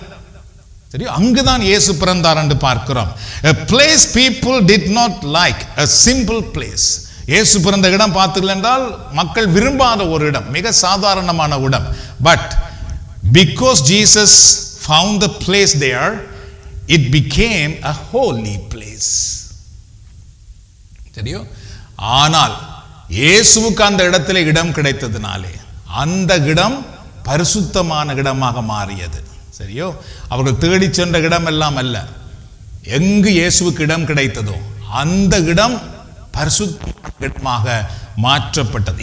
சரி, அங்குதான் இயேசு பிறந்தார் என்று பார்க்கிறோம். A place people did not like, a simple place. இயேசு பிறந்த இடம் பார்த்தீர்கள் என்றால் மக்கள் விரும்பாத ஒரு இடம், மிக சாதாரணமான இடம். But because Jesus found the place there, it became a holy place. சரியோ? ஆனால் இயேசுவுக்கு அந்த இடத்துல இடம் கிடைத்ததினாலே அந்த இடம் பரிசுத்தமான இடமாக மாறியது. சரியோ? அவர்கள் தேடி சென்ற இடம் எல்லாம் அல்ல, எங்கு இயேசுவுக்கு இடம் கிடைத்ததோ அந்த இடம் பரிசுத்தமான இடமாக மாற்றப்பட்டது.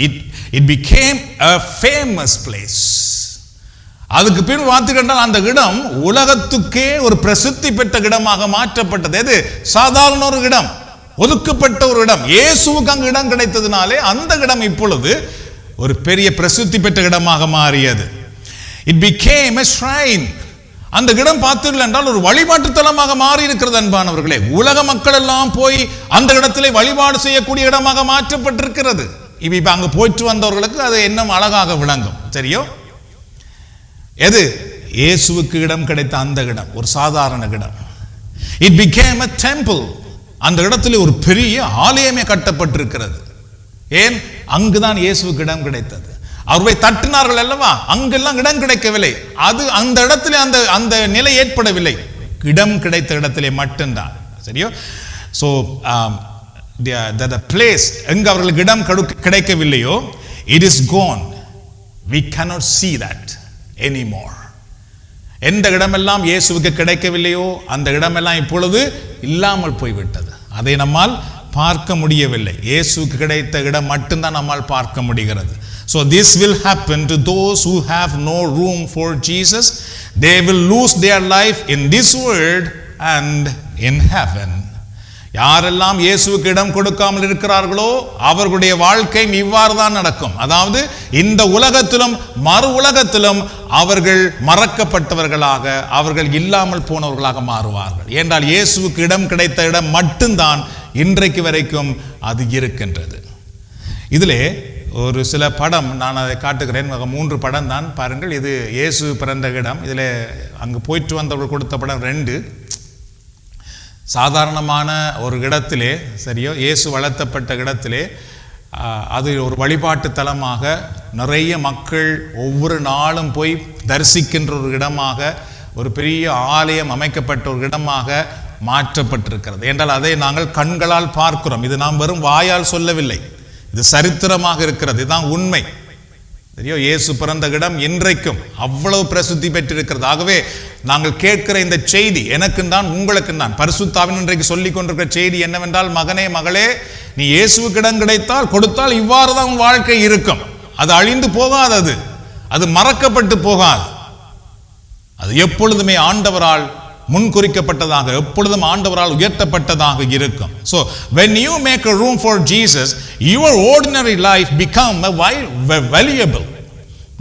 It became a famous place. அதுக்கு பின் பார்த்துக்கிட்டால் அந்த இடம் உலகத்துக்கே ஒரு பிரசித்தி பெற்ற இடமாக மாற்றப்பட்டது. எது? சாதாரண ஒரு இடம், ஒதுக்கப்பட்ட ஒரு இடம். இயேசுவுக்கு அங்கு இடம் கிடைத்ததினாலே அந்த இடம் இப்பொழுது ஒரு பெரிய பிரசித்தி பெற்ற இடமாக மாறியது. It became a shrine. அந்த இடம் பார்த்தீர்கள் என்றால் ஒரு வழிபாட்டு தலமாக மாறி இருக்கிறது. அன்பானவர்களே, உலக மக்கள் எல்லாம் போய் அந்த இடத்திலே வழிபாடு செய்யக்கூடிய இடமாக மாற்றப்பட்டிருக்கிறது. இப்ப அங்கு போயிட்டு வந்தவர்களுக்கு அது இன்னும் அழகாக விளங்கும். சரியோ? எது? இயேசுவுக்கு இடம் கிடைத்த அந்த இடம் ஒரு சாதாரண இடம். It became a temple. அந்த இடத்துல ஒரு பெரிய ஆலயமே கட்டப்பட்டிருக்கிறது. ஏன்? அங்குதான் இயேசுவுக்கு இடம் கிடைத்தது. அவர் போய் தட்டினார்கள் அல்லவா, அங்கெல்லாம் இடம் கிடைக்கவில்லை. அது அந்த இடத்துல அந்த நிலை ஏற்படவில்லை, இடம் கிடைத்த இடத்திலே மட்டும்தான். சரியோ? ஸோ the place எங்க அவர்களுக்கு இடம் கிடைக்கவில்லையோ, it is gone. We cannot see that anymore. எந்த இடமெல்லாம் இயேசுவுக்கு கிடைக்கவில்லையோ அந்த இடமெல்லாம் இப்பொழுது இல்லாமல் போய்விட்டது. அதை நம்மால் பார்க்க முடியவில்லை. இயேசுவுக்கு கிடைத்த இடம் மட்டும்தான் நம்மால் பார்க்க முடிகிறது. So this will happen to those who have no room for Jesus. They will lose their life in this world and in heaven. யாரெல்லாம் இயேசுவுக்கு இடம் கொடுக்காமல் இருக்கிறார்களோ அவர்களுடைய வாழ்க்கை இவ்வாறு தான் நடக்கும். அதாவது இந்த உலகத்திலும் மறு உலகத்திலும் அவர்கள் மறக்கப்பட்டவர்களாக, அவர்கள் இல்லாமல் போனவர்களாக மாறுவார்கள். ஏனென்றால் இயேசுவுக்கு இடம் கிடைத்த இடம் மட்டும்தான் இன்றைக்கு வரைக்கும் அது இருக்கின்றது. இதிலே ஒரு சில படம் நான் அதை காட்டுகிறேன். 3 படம் தான் பாருங்கள். இது இயேசு பிறந்த இடம். இதில் அங்கு போயிட்டு வந்தவர்கள் கொடுத்த படம் 2. சாதாரணமான ஒரு இடத்திலே, சரியோ, இயேசு வளர்த்தப்பட்ட இடத்திலே, அது ஒரு வழிபாட்டு தலமாக நிறைய மக்கள் ஒவ்வொரு நாளும் போய் தரிசிக்கின்ற ஒரு இடமாக, ஒரு பெரிய ஆலயம் அமைக்கப்பட்ட ஒரு இடமாக மாற்றப்பட்டிருக்கிறது. என்றால் அதை நாங்கள் கண்களால் பார்க்கிறோம். இது நாம் வெறும் வாயால் சொல்லவில்லை, இது சரித்திரமாக இருக்கிறது. இதுதான் உண்மை. சரியோ? இயேசு பிறந்த இடம் இன்றைக்கும் அவ்வளவு பிரசித்தி பெற்றிருக்கிறது. ஆகவே நாங்கள் கேட்கிற இந்த செய்தி எனக்கும் தான் உங்களுக்கும் தான். பரிசுத்தாவின் இன்றைக்கு சொல்லிக் கொண்டிருக்கிற செய்தி என்னவென்றால், மகனே மகளே, நீ இயேசுவுக்கு இடம் கொடுத்தால் இவ்வாறு தான் உன் வாழ்க்கை இருக்கும். அது அழிந்து போகாது, அது மறக்கப்பட்டு போகாது. அது எப்பொழுதுமே ஆண்டவரால் முன்குறிக்கப்பட்டதாக, எப்பொழுதும் ஆண்டவரால் உயர்த்தப்பட்டதாக இருக்கும். So when you make a room for Jesus, your ordinary life become valuable.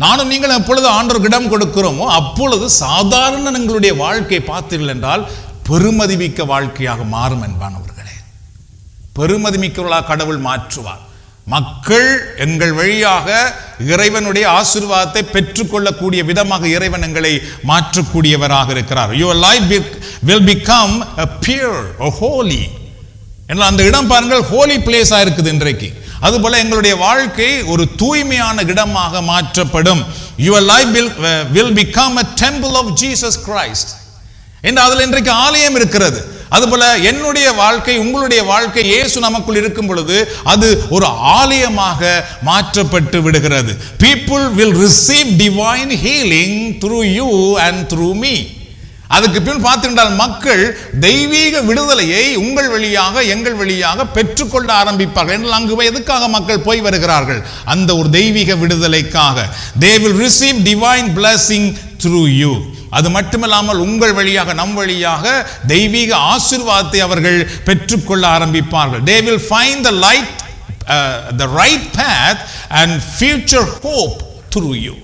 நானும் நீங்கள் எப்பொழுது ஆண்டவருக்கு இடம் கொடுக்கிறோமோ அப்பொழுது சாதாரண எங்களுடைய வாழ்க்கை பார்த்தீர்கள் என்றால் பெருமதிமிக்க வாழ்க்கையாக மாறும். என்பானவர்களே, பெருமதிமிக்கவர்களாக கடவுள் மாற்றுவார். மக்கள் எங்கள் வழியாக இறைவனுடைய ஆசீர்வாதத்தை பெற்றுக்கொள்ளக்கூடிய விதமாக இறைவன் எங்களை மாற்றக்கூடியவராக இருக்கிறார். Your life will become a pure, a holy. அந்த இடம் பாருங்கள், ஹோலி பிளேஸா இருக்குது இன்றைக்கு. அதுபோல எங்களுடைய வாழ்க்கை ஒரு தூய்மையான இடமாக மாற்றப்படும். Your life will become a temple of Jesus Christ. என்று அதில் இன்றைக்கு ஆலயம் இருக்கிறது. அதுபோல என்னுடைய வாழ்க்கை, உங்களுடைய வாழ்க்கை இயேசு நமக்குள் இருக்கும் பொழுது அது ஒரு ஆலயமாக மாற்றப்பட்டு விடுகிறது. People will receive divine healing through you and through me. அதுக்கு பின் பார்த்துட்டால் மக்கள் தெய்வீக விடுதலையை உங்கள் வழியாக எங்கள் வழியாக பெற்றுக்கொள்ள ஆரம்பிப்பார்கள். என்றால் அங்கு எதுக்காக மக்கள் போய் வருகிறார்கள்? அந்த ஒரு தெய்வீக விடுதலைக்காக. They will receive divine blessing through you. அது மட்டுமல்லாமல் உங்கள் வழியாக நம் வழியாக தெய்வீக ஆசீர்வாதத்தை அவர்கள் பெற்றுக்கொள்ள ஆரம்பிப்பார்கள். They will find the light, the right path and future hope through you.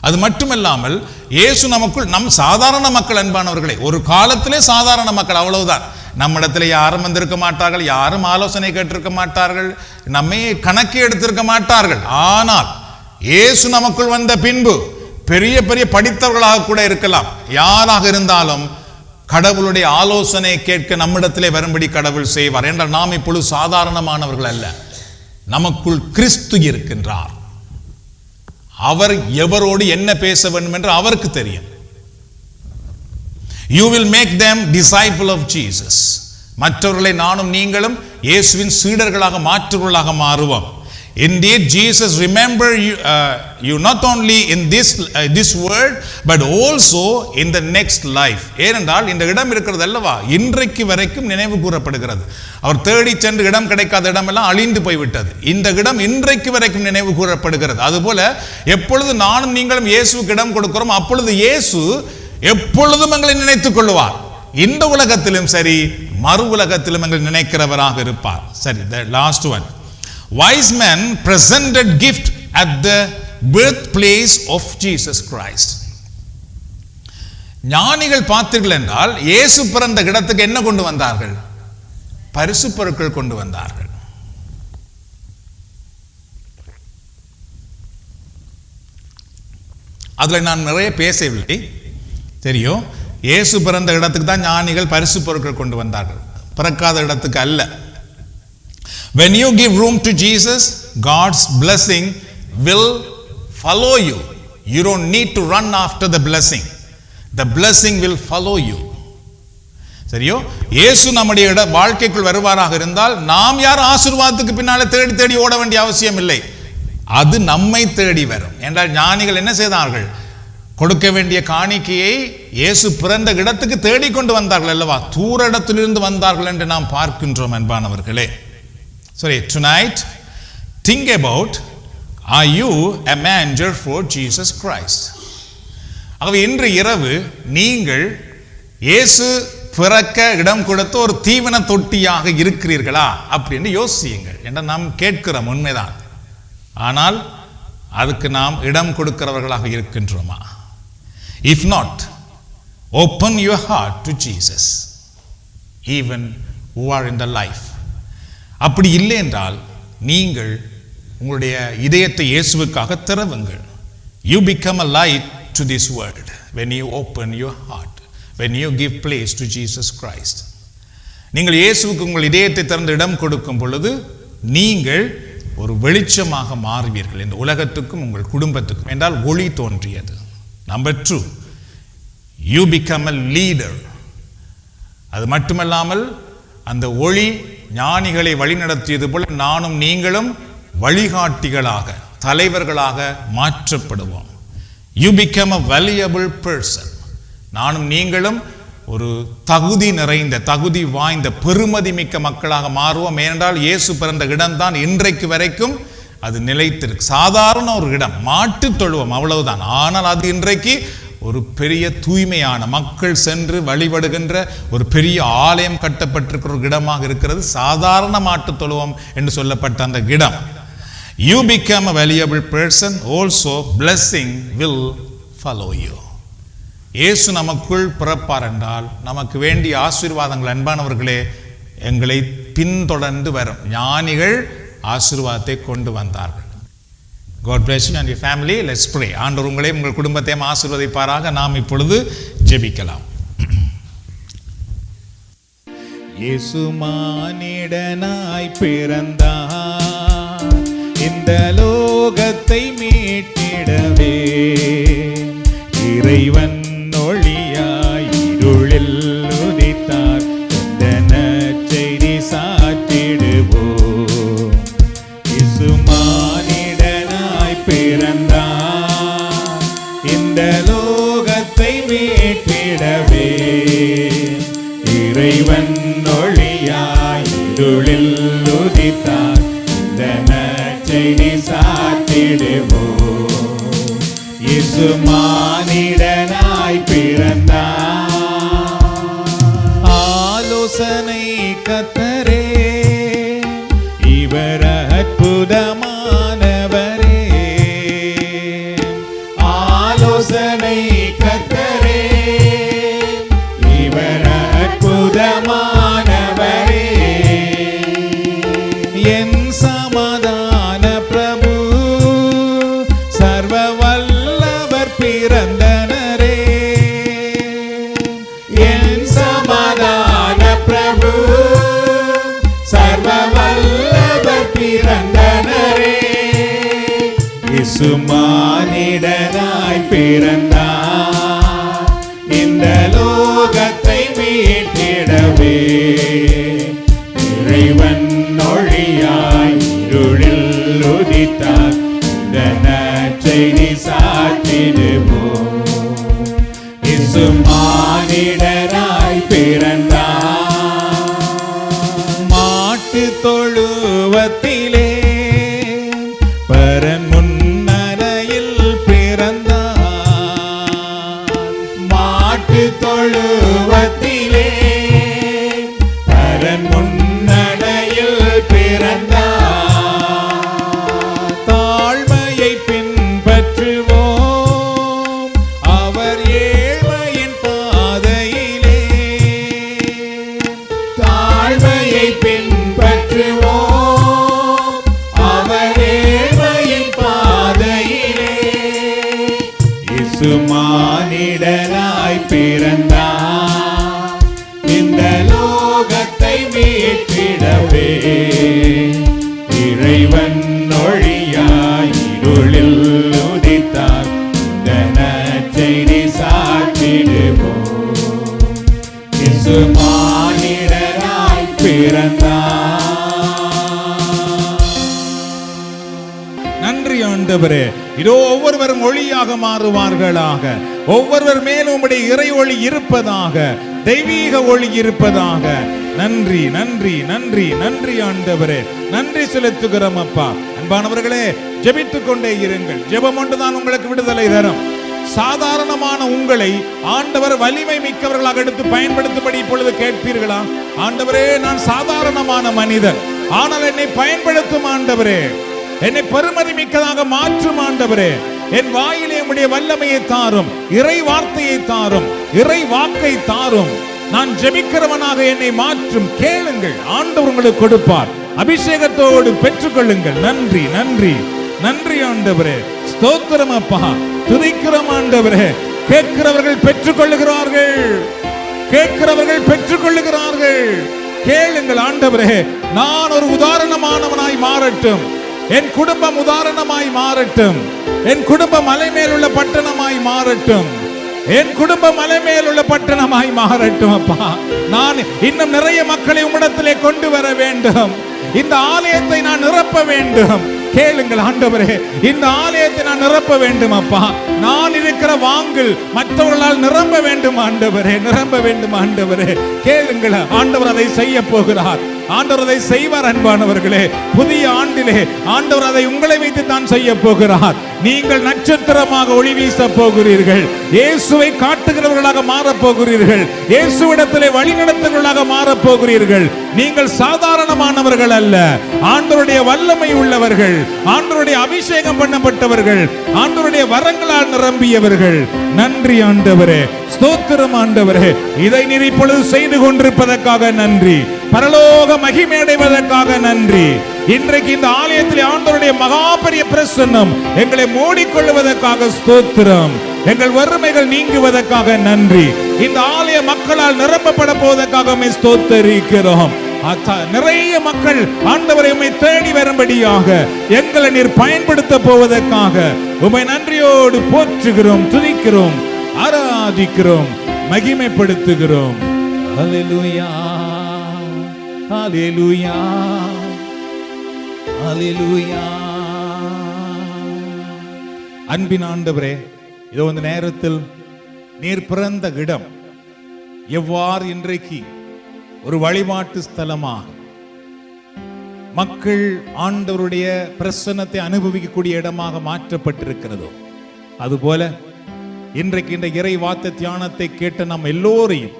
அது மட்டுமல்லாமல் இயேசு நமக்குள், நம் சாதாரண மக்கள் அன்பானவர்களே, ஒரு காலத்திலே சாதாரண மக்கள், அவ்வளவுதான். நம்மிடத்தில் யாரும் வந்திருக்க மாட்டார்கள், யாரும் ஆலோசனை கேட்டிருக்க மாட்டார்கள், நம்மை கணக்கு எடுத்திருக்க மாட்டார்கள். ஆனால் இயேசு நமக்குள் வந்த பின்பு பெரிய பெரிய படித்தவர்களாக கூட இருக்கலாம், யாராக இருந்தாலும் கடவுளுடைய ஆலோசனை கேட்க நம்மிடத்திலே வரும்படி கடவுள் செய்வார். என்றால் நாம் இப்பொழுது சாதாரணமானவர்கள் அல்ல, நமக்குள் கிறிஸ்து இருக்கின்றார். அவர் எவரோடு என்ன பேச வேண்டும் என்று அவருக்கு தெரியும். You will make them disciple of Jesus. மற்றவர்களை நானும் நீங்களும் இயேசுவின் சீடர்களாக மாற்றுவர்களாக மாறுவோம். Indeed, Jesus remember you not only in this world but also in the next life. ஏனென்றால் இந்த இடம் இருக்கிறது அல்லவா, இன்றைக்கு வரைக்கும் நினைவு கூறப்படுகிறது. அவர் தேடி சென்று இடம் கிடைக்காத இடமெல்லாம் அழிந்து போய்விட்டது. இந்த இடம் இன்றைக்கு வரைக்கும் நினைவு கூறப்படுகிறது. அதுபோல எப்பொழுது நானும் நீங்களும் இயேசுவுக்கு இடம் கொடுக்கிறோம், அப்பொழுது இயேசு எப்பொழுதும் எங்களை நினைத்துக் கொள்வார். இந்த உலகத்திலும் சரி, மறு உலகத்திலும் எங்களை நினைக்கிறவராக இருப்பார். சரி, the last one. Wise men presented gift at the birthplace of Jesus Christ. ஞானிகள் பார்த்தீர்கள் என்றால் இயேசு பிறந்த இடத்துக்கு என்ன கொண்டு வந்தார்கள்? பரிசு பொருட்கள் கொண்டு வந்தார்கள். அதுல நான் நிறைய பேசவில்லை, தெரியும். இயேசு பிறந்த இடத்துக்கு தான் ஞானிகள் பரிசு பொருட்கள் கொண்டு வந்தார்கள், பிறக்காத இடத்துக்கு அல்ல. When you give room to Jesus, God's blessing will follow you. You don't need to run after the blessing. The blessing will follow you. சரியோ? இயேசு நம்முடைய வாழ்க்கைக்குள் வருவாராக இருந்தால் நாம் யார் ஆசீர்வாதத்துக்கு பின்னாலே தேடி தேடி ஓட வேண்டிய அவசியம் இல்லை, அது நம்மை தேடி வரும். என்றால் ஞானிகள் என்ன செய்தார்கள்? கொடுக்க வேண்டிய காணிக்கையை இயேசு பிறந்த இடத்துக்கு தேடிக்கொண்டு வந்தார்கள் அல்லவா, தூர இடத்திலிருந்து வந்தார்கள் என்று நாம் பார்க்கின்றோம் அன்பானவர்களே. Sorry, tonight think about, are you a manger for Jesus Christ? ஆகவே இன்று இரவு நீங்கள் இயேசு பிறக்க இடம் கொடுத்த ஒரு தீவன தொட்டியாக இருக்கிறீர்களா அப்படின்னு யோசியுங்கள். என்ற நாம் கேட்கிறோம், உண்மைதான். ஆனால் அதுக்கு நாம் இடம் கொடுக்கிறவர்களாக இருக்கின்றோமா? If not, open your heart to Jesus, even who are in the life. அப்படி இல்லை என்றால் நீங்கள் உங்களுடைய இதயத்தை இயேசுவுக்காக திறவுங்கள். You become a light to this world when you open your heart, when you give place to Jesus Christ. நீங்கள் இயேசுவுக்கு உங்கள் இதயத்தை திறந்து இடம் கொடுக்கும் பொழுது நீங்கள் ஒரு வெளிச்சமாக மாறுவீர்கள் இந்த உலகத்துக்கும் உங்கள் குடும்பத்துக்கும். என்றால் ஒளி தோன்றியது. Number 2, you become a leader. அது மட்டுமல்லாமல் அந்த ஒளி ஞானிகளை வழிநடத்தியது போல நானும் நீங்களும் வழிகாட்டிகளாக, தலைவர்களாக மாற்றப்படுவோம். You become a valuable person. நானும் நீங்களும் ஒரு தகுதி நிறைந்த, தகுதி வாய்ந்த, பெருமதி மிக்க மக்களாக மாறுவோம். ஏனென்றால் இயேசு பிறந்த இடம்தான் இன்றைக்கு வரைக்கும் அது நிலைத்திருக்கு. சாதாரண ஒரு இடம், மாட்டு தொழுவம், அவ்வளவுதான். ஆனால் அது இன்றைக்கு ஒரு பெரிய தூய்மையான மக்கள் சென்று வழிபடுகின்ற ஒரு பெரிய ஆலயம் கட்டப்பட்டிருக்கிற ஒரு இடமாக இருக்கிறது. சாதாரண மாட்டு தொழுவம் என்று சொல்லப்பட்ட அந்த இடம். You become a valuable person, also blessing will follow you. இயேசு நமக்குள் பிறப்பார் என்றால் நமக்கு வேண்டிய ஆசீர்வாதங்கள் அன்பானவர்களே எங்களை பின்தொடர்ந்து வரும். ஞானிகள் ஆசீர்வாதத்தை கொண்டு வந்தார்கள். God bless you and your family. Let's pray. ஆண்டவர் உங்களையும் உங்கள் குடும்பத்தையும் ஆசீர்வதிப்பாராக. நாம் இப்பொழுது ஜெபிக்கலாம். இயேசு மானிடனாய் பிறந்தார், இந்த லோகத்தை மீட்டிடவே. இறைவன் ஒளியாய் இருளில் உதித்தார், இந்த இயேசு மானிடனாய் பிறந்தார் இந்த லோகத்தை மீட்டிடவே. இறைவன் ஒளியாய் இருளில் உதித்தார், இந்த நற்செய்தி சாற்றிடுவோம். இயேசு மானிடனாய் பிறந்தார். மாட்டு தொழுவத்திலே பரன் முன்னரையில் பிறந்தார். மாட்டு தொழுவத்திலே பரன் முன்னரையில் பிறந்தார். தாழ்மையை பின்பற்றுவோம் அவர் ஏழ்மையின் பாதையிலே. தாழ்மையை பின்பற்றுவோம் அவர் ஏழ்மையின் பாதையிலே. இயேசு மானிடனாய் பிறந்தார் இந்த லோகத்தை மீட்டிடவே. இறைவன் ஒளியாய் இருளில் உதித்தார், இந்த நற்செய்தி சாற்றிடுவோம். இயேசு மானிடனாய் பிறந்தார். நன்றி ஆண்டவரே. இதோ ஒவ்வொருவரும் ஒளியாக மாறுவார்களாக. ஒவ்வொருவர் மேலும் உம்முடைய இறை ஒளி இருப்பதாக, தெய்வீக ஒளி இருப்பதாக. நன்றி நன்றி நன்றி நன்றி ஆண்டவரே. நன்றி செலுத்துகிறோம் அப்பா. அன்பானவர்களே, ஜெபித்துக் கொண்டே இருங்கள். ஜெபம் ஒன்றுதான் உங்களுக்கு விடுதலை தரும். சாதாரணமான உங்களை ஆண்டவர் வலிமை மிக்கவர்களாக எடுத்து பயன்படுத்தும்படி இப்பொழுது கேட்பீர்களா? ஆண்டவரே, நான் சாதாரணமான மனிதன், ஆனால் என்னை பயன்படுத்தும் ஆண்டவரே. என்னை பெருமதி மிக்கதாக மாற்றும் ஆண்டவரே. என் வாயிலே உம்முடைய வல்லமையை தாரும், இறை வார்த்தையை தாரும், இறை வாக்கை தாரும். நான் ஜெபிக்கிறவனாக என்னை மாற்றும். கேளுங்கள், ஆண்டவர் உங்களுக்கு கொடுப்பார். அபிஷேகத்தோடு பெற்றுக்கொள்ளுங்கள். நன்றி நன்றி நன்றி ஆண்டவரே. ஸ்தோத்திரம் அப்பா. துதிக்கிறோம் ஆண்டவரே. கேட்கிறவர்கள் பெற்றுக்கொள்ளுகிறார்கள், கேட்கிறவர்கள் பெற்றுக்கொள்ளுகிறார்கள். கேளுங்கள் ஆண்டவரே. நான் ஒரு உதாரணமானவனாய் மாறட்டும். என் குடும்பம் உதாரணமாய் மாறட்டும். என் குடும்பம் மலை மேல் உள்ள பட்டணமாய் மாறட்டும். என் குடும்பம் மலை மேல் உள்ள பட்டணமாய் மாறட்டும் அப்பா. நான் இன்னும் நிறைய மக்களை உம்மிடத்திலே கொண்டு வர வேண்டும். இந்த ஆலயத்தை நான் நிரப்ப வேண்டும். கேளுங்கள் ஆண்டவரே, இந்த ஆலயத்தை நான் நிரப்ப வேண்டும் அப்பா. நான் இருக்கிற வாங்கல் மற்றவர்களால் நிரம்ப வேண்டும் ஆண்டவரே, நிரம்ப வேண்டும் ஆண்டவரே. கேளுங்கள், ஆண்டவர் அதை செய்ய போகிறார். ஆண்டவர் அதை செய்வார். அன்பானவர்களே, புதிய ஆண்டிலே ஆண்டவர் அதை உங்களை வைத்து தான் செய்ய போகிறார். நீங்கள் நட்சத்திரமாக ஒளி வீச போகிறீர்கள். இயேசுவை காட்டுகிறவர்களாக மாறப் போகிறீர்கள். இயேசுவிடத்திலே வழிநடத்துகிறவர்களாக மாறப் போகிறீர்கள். நீங்கள் சாதாரணமானவர்கள் அல்ல, ஆண்டவருடைய வல்லமை உள்ளவர்கள், ஆண்டவருடைய அபிஷேகம் பண்ணப்பட்டவர்கள், ஆண்டவருடைய வரங்களால் நிரம்பியவர்கள். நன்றி ஆண்டவரே, ஸ்தோத்திரம் ஆண்டவரே. இதை நீர் இப்பொழுது செய்து கொண்டிருப்பதற்காக நன்றி. பரலோக மகிமை அடைவதற்காக நன்றி. இன்றைக்கு இந்த ஆலயத்தில் ஆண்டவருடைய மகா பெரிய பிரசன்னம் எங்களை மூடிக்கொள்வதற்காக ஸ்தோத்திரம். எங்கள் வறுமைகள் நீங்குவதற்காக நன்றி. இந்த ஆலய மக்களால் நிரப்பப்பட போவதற்காக ஸ்தோத்தரிக்கிறோம். நிறைய மக்கள் ஆண்டவரை உம்மை தேடி வரும்படியாக எங்களை நீர் பயன்படுத்த போவதற்காக உம்மை நன்றியோடு போற்றுகிறோம், துதிக்கிறோம், ஆராதிக்கிறோம், மகிமைப்படுத்துகிறோம். ஹல்லேலூயா, ஹல்லேலூயா, ஹல்லேலூயா. அன்பின் ஆண்டவரே, இதோ இந்த நேரத்தில் நீர் பிறந்த இடம் எவ்வாறு இன்றைக்கு ஒரு வழிபாட்டு ஸ்தலமாக மக்கள் ஆண்டவருடைய பிரசன்னத்தை அனுபவிக்கக்கூடிய இடமாக மாற்றப்பட்டிருக்கிறதோ, அதுபோல இன்றைக்கு இந்த இறை வார்த்தை தியானத்தை கேட்ட நம் எல்லோரையும்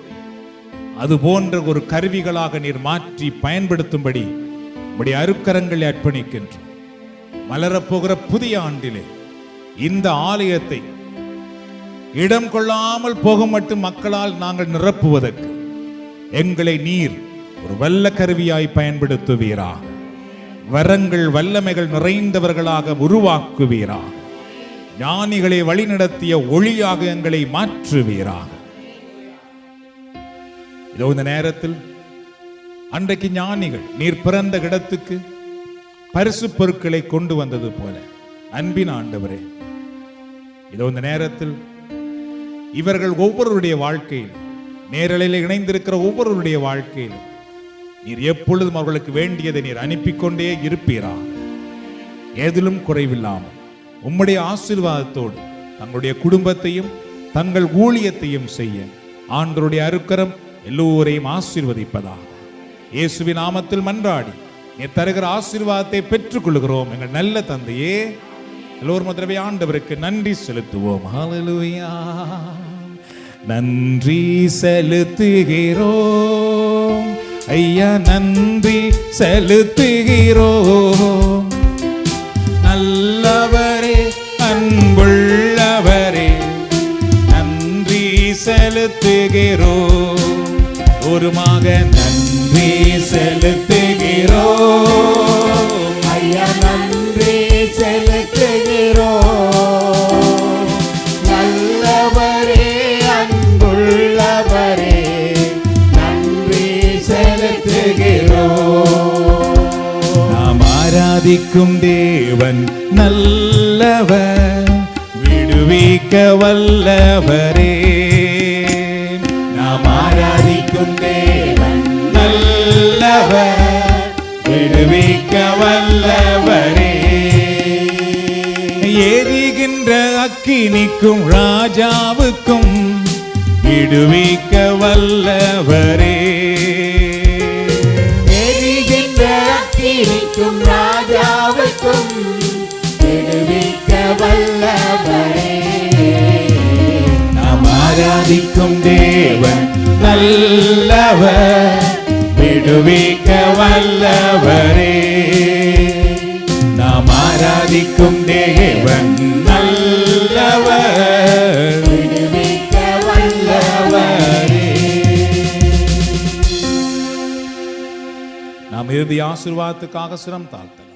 அது போன்ற ஒரு கருவிகளாக நீர் மாற்றி பயன்படுத்தும்படி உம்முடைய அருக்கரங்களை அர்ப்பணிக்கின்றோம். மலரப்போகிற புதிய ஆண்டிலே இந்த ஆலயத்தை இடம் கொள்ளாமல் போக மட்டும் மக்களால் நாங்கள் நிரப்புவதற்கு எங்களை நீர் ஒரு வல்ல கருவியாய் பயன்படுத்துவீராக. வரங்கள் வல்லமைகள் நிறைந்தவர்களாக உருவாக்குவீராக. ஞானிகளை வழிநடத்திய ஒளியாக எங்களை மாற்றுவீராக. இதோ இந்த நேரத்தில் அன்றைக்கு ஞானிகள் நீர் பிறந்த இடத்துக்கு பரிசு பொருட்களை கொண்டு வந்தது போல அன்பின் ஆண்டவரே, இதோ இந்த நேரத்தில் இவர்கள் ஒவ்வொருவருடைய வாழ்க்கையில், நேரலையில் இணைந்திருக்கிற ஒவ்வொருவருடைய வாழ்க்கையிலும் நீர் எப்பொழுதும் அவர்களுக்கு வேண்டியதை நீர் அனுப்பி கொண்டே இருப்பீரா. ஏதிலும் குறைவில்லாமல் உம்முடைய ஆசீர்வாதத்தோடு தங்களுடைய குடும்பத்தையும் தங்கள் ஊழியத்தையும் செய்ய ஆண்டவருடைய அருக்கரம் எல்லோரையும் ஆசீர்வதிப்பதாக இயேசுவின் நாமத்தில் மன்றாடி நீர் தருகிற ஆசீர்வாதத்தை பெற்றுக் கொள்கிறோம் எங்கள் நல்ல தந்தையே. எல்லோரும் முதலவே ஆண்டவருக்கு நன்றி செலுத்துவோம். ஹல்லேலூயா. நன்றி செலுத்துகிறோம் ஐயா, நன்றி செலுத்துகிறோம். நல்லவரே, அன்புள்ளவரே, நன்றி செலுத்துகிறோம். ஒருமாக நன்றி செலுத்துகிறோம் ஐயா, நன்றி செலுத்துகிறோம். நல்லவரே, அன்புள்ளவரே, நன்றி செலுத்துகிறோம். நாம் ஆராதிக்கும் தேவன் நல்லவர், விடுவிக்க வல்லவரே. நாம் ஆராதிக்கும் தேவன் நல்லவர், விடுவிக்க வல்லவரே. எரிகின்ற அக்கினிக்கும் ராஜாவுக்கும் விடுவிக்க வல்லவரே. எரிகின்ற அக்கினிக்கும் ராஜாவுக்கும் விடுவிக்க வல்லவரே. நாம் ஆராதிக்கும் தேவன் நல்லவர், விடுவிக்க வல்லவரே. நாம் ஆராதிக்கும் தேவன் நல்லவர், விடுவிக்க வல்லவரே. நாம் இறுதி ஆசீர்வாதத்துக்காக சிரம் தாழ்த்தலாம்.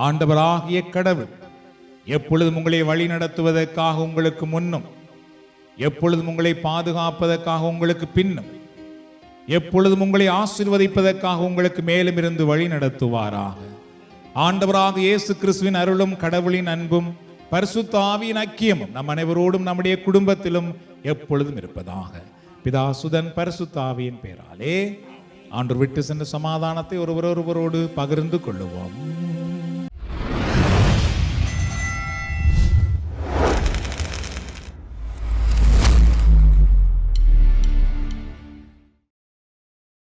ஆண்டவராகிய கடவுள் எப்பொழுதும் உங்களை வழி நடத்துவதற்காக உங்களுக்கு முன்னும், எப்பொழுதும் உங்களை பாதுகாப்பதற்காக உங்களுக்கு பின்னும், எப்பொழுதும் உங்களை ஆசீர்வதிப்பதற்காக உங்களுக்கு மேலும் இருந்து வழி நடத்துவாராக. ஆண்டவராக இயேசு கிறிஸ்துவின் அருளும் கடவுளின் அன்பும் பரிசுத்த ஆவியின் ஐக்கியமும் நம் அனைவரோடும் நம்முடைய குடும்பத்திலும் எப்பொழுதும் இருப்பதாக. பிதா சுதன் பரிசுத்த ஆவியின் பெயராலே ஆண்டவர் விட்டு சென்ற சமாதானத்தை ஒருவரோடு பகிர்ந்து கொள்ளுவோம்.